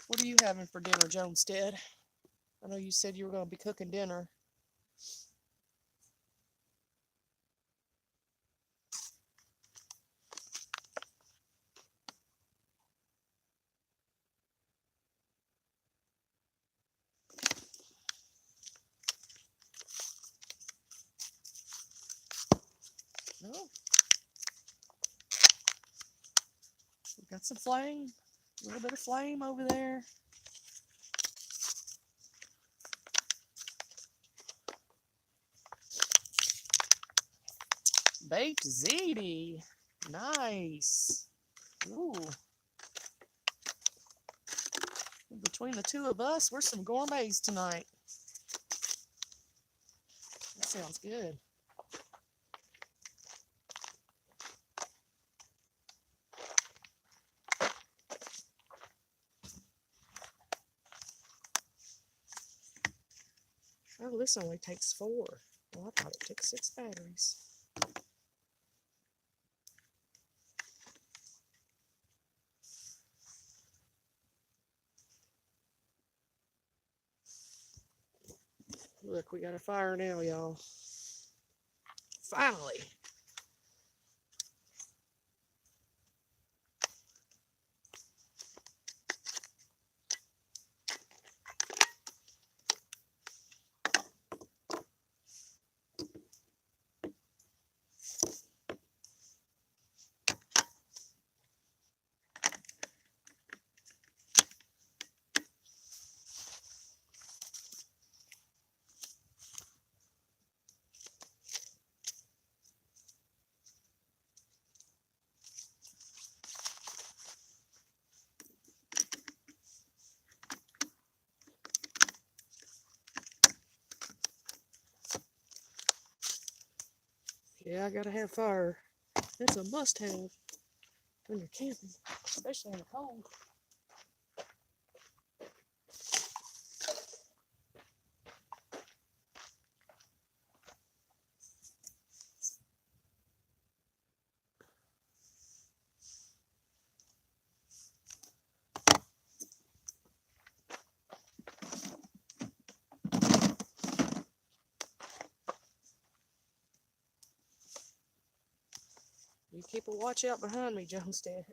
Speaker 1: What are you having for dinner, Jonestead? I know you said you were going to be cooking dinner. No. We've got some flame. A little bit of flame over there. Baked ziti. Nice. Ooh. Between the two of us, we're some gourmets tonight. That sounds good. Oh, this only takes 4. Well, I thought it took 6 batteries. Look, we got a fire now, y'all. Finally. Yeah, I gotta have fire. It's a must-have when you're camping, especially in the cold. You keep a watch out behind me, Jonestead.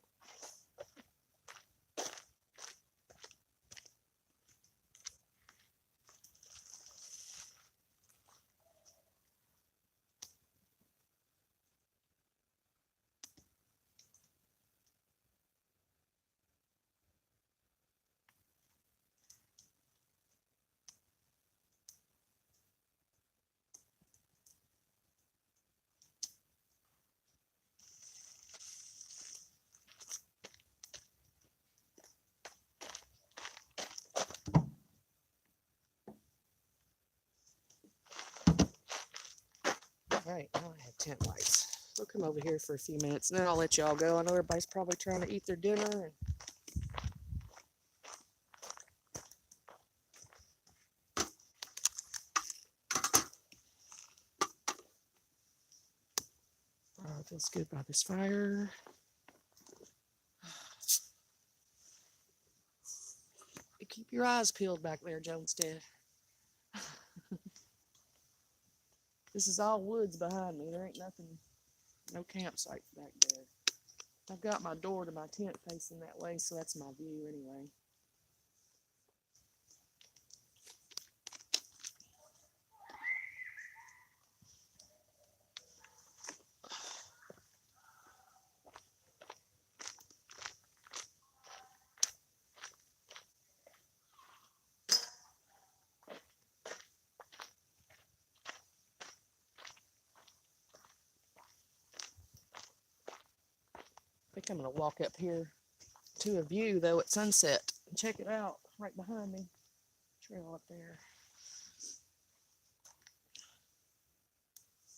Speaker 1: Alright, now I have tent lights. We'll come over here for a few minutes and then I'll let y'all go. I know everybody's probably trying to eat their dinner. And oh, it feels good by this fire. You keep your eyes peeled back there, Jonestead. This is all woods behind me. There ain't nothing, no campsite back there. I've got my door to my tent facing that way, so that's my view anyway. I'm going to walk up here to a view, though, at sunset. Check it out right behind me. Trail up there.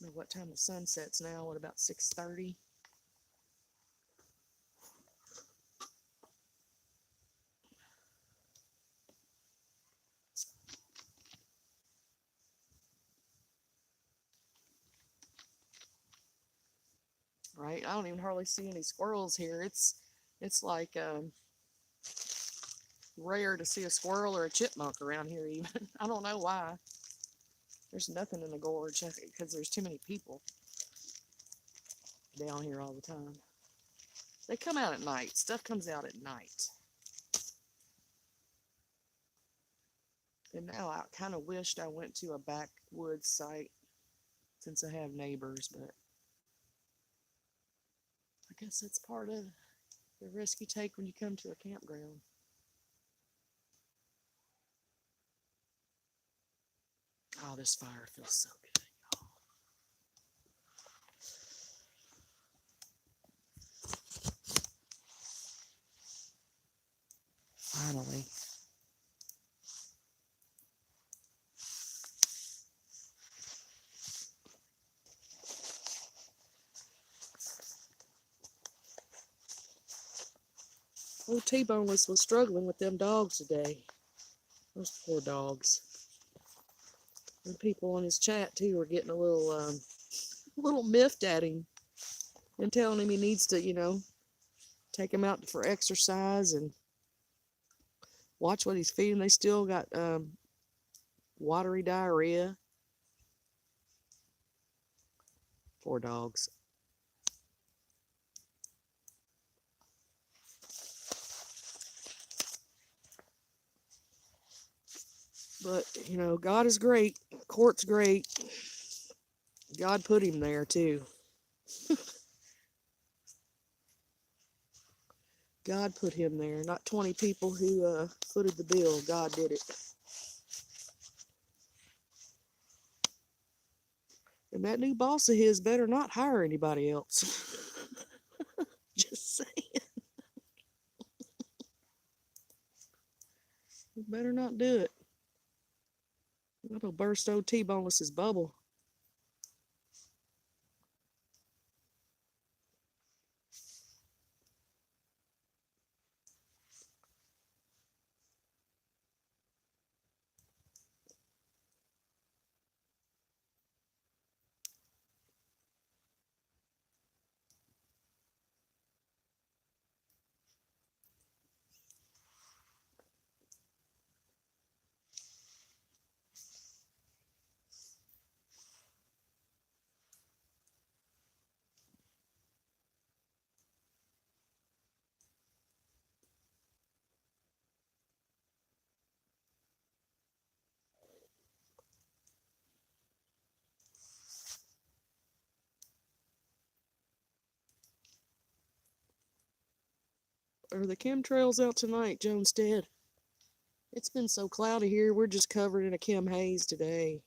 Speaker 1: I don't know what time the sun sets now. What, about 6:30? Right? I don't even hardly see any squirrels here. It's like rare to see a squirrel or a chipmunk around here even. I don't know why. There's nothing in the gorge because there's too many people down here all the time. They come out at night. Stuff comes out at night. And now I kind of wished I went to a backwoods site since I have neighbors, but I guess that's part of the risk you take when you come to a campground. Oh, this fire feels so good, y'all. Finally. Old T-Boneless was struggling with them dogs today. Those poor dogs. And people on his chat too were getting a little miffed at him and telling him he needs to, take him out for exercise and watch what he's feeding. They still got watery diarrhea. Poor dogs. But, God is great. Court's great. God put him there, too. God put him there. Not 20 people who footed the bill. God did it. And that new boss of his better not hire anybody else. Just saying. He better not do it. That'll burst old T-Boneless's bubble. Are the chemtrails out tonight, Jonestead? It's been so cloudy here, we're just covered in a chem haze today.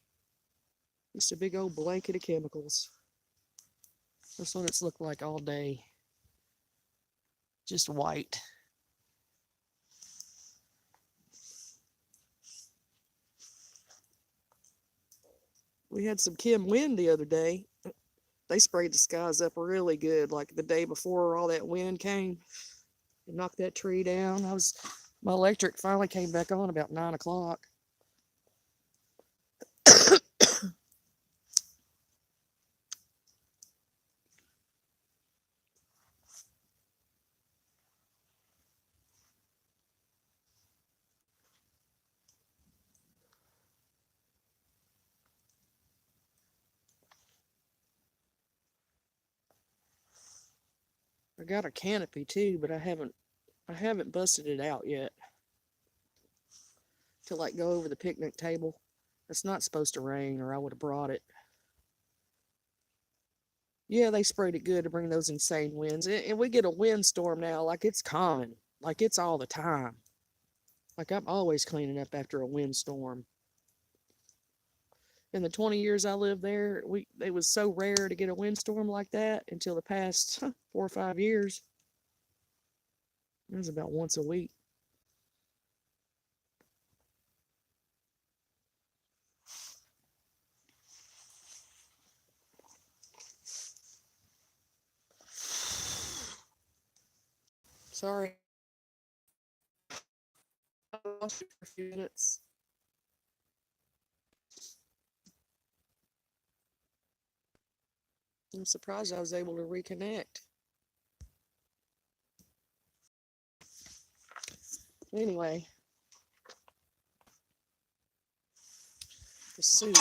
Speaker 1: Just a big old blanket of chemicals. That's what it's looked like all day. Just white. We had some chem wind the other day. They sprayed the skies up really good, like the day before all that wind came. It knocked that tree down. My electric finally came back on about 9 o'clock. I got a canopy too, but I haven't busted it out yet. To like go over the picnic table. It's not supposed to rain or I would have brought it. Yeah, they sprayed it good to bring those insane winds. And we get a windstorm now like it's common. Like it's all the time. Like I'm always cleaning up after a windstorm. In the 20 years I lived there, it was so rare to get a windstorm like that until the past 4 or 5 years. It was about once a week. Sorry, I lost you for a few minutes. I'm surprised I was able to reconnect. Anyway, the soup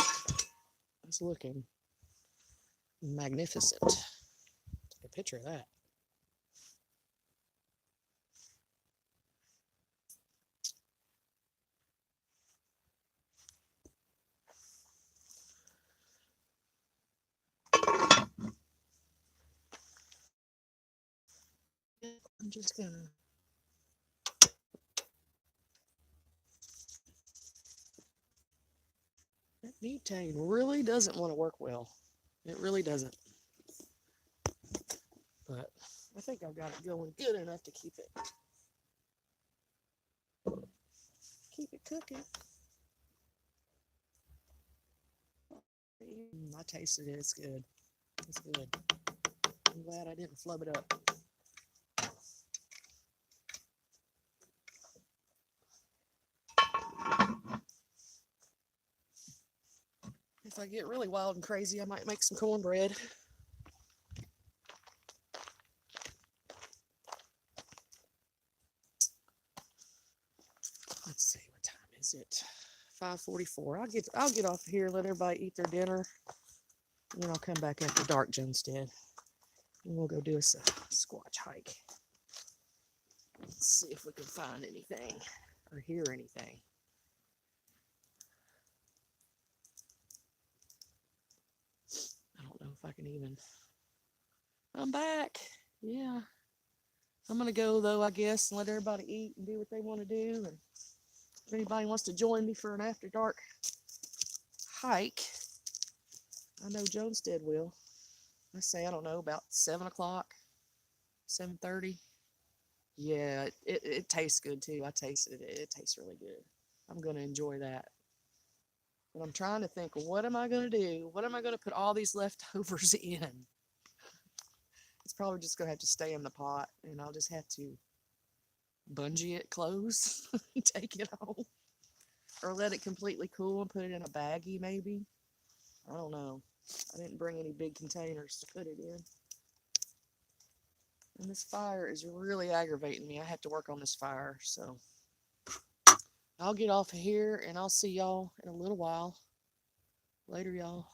Speaker 1: is looking magnificent. Take a picture of that. I'm just gonna. That butane really doesn't want to work well. It really doesn't. But I think I've got it going good enough to keep it cooking. I tasted it. It's good. It's good. I'm glad I didn't flub it up. If I get really wild and crazy, I might make some cornbread. Let's see, what time is it? 5:44. I'll get off here, let everybody eat their dinner, and then I'll come back after dark, Junestead. And we'll go do a squatch hike. Let's see if we can find anything or hear anything. I don't know if I can even. I'm back. Yeah. I'm going to go, though, I guess, and let everybody eat and do what they want to do. And if anybody wants to join me for an after dark hike, I know Jonestead will. I say, I don't know, about 7 o'clock, 7:30. Yeah, it tastes good, too. I tasted it. It tastes really good. I'm going to enjoy that. But I'm trying to think, what am I going to do? What am I going to put all these leftovers in? It's probably just going to have to stay in the pot, and I'll just have to bungee it close and take it home. Or let it completely cool and put it in a baggie, maybe. I don't know. I didn't bring any big containers to put it in. And this fire is really aggravating me. I have to work on this fire, so I'll get off of here and I'll see y'all in a little while. Later, y'all.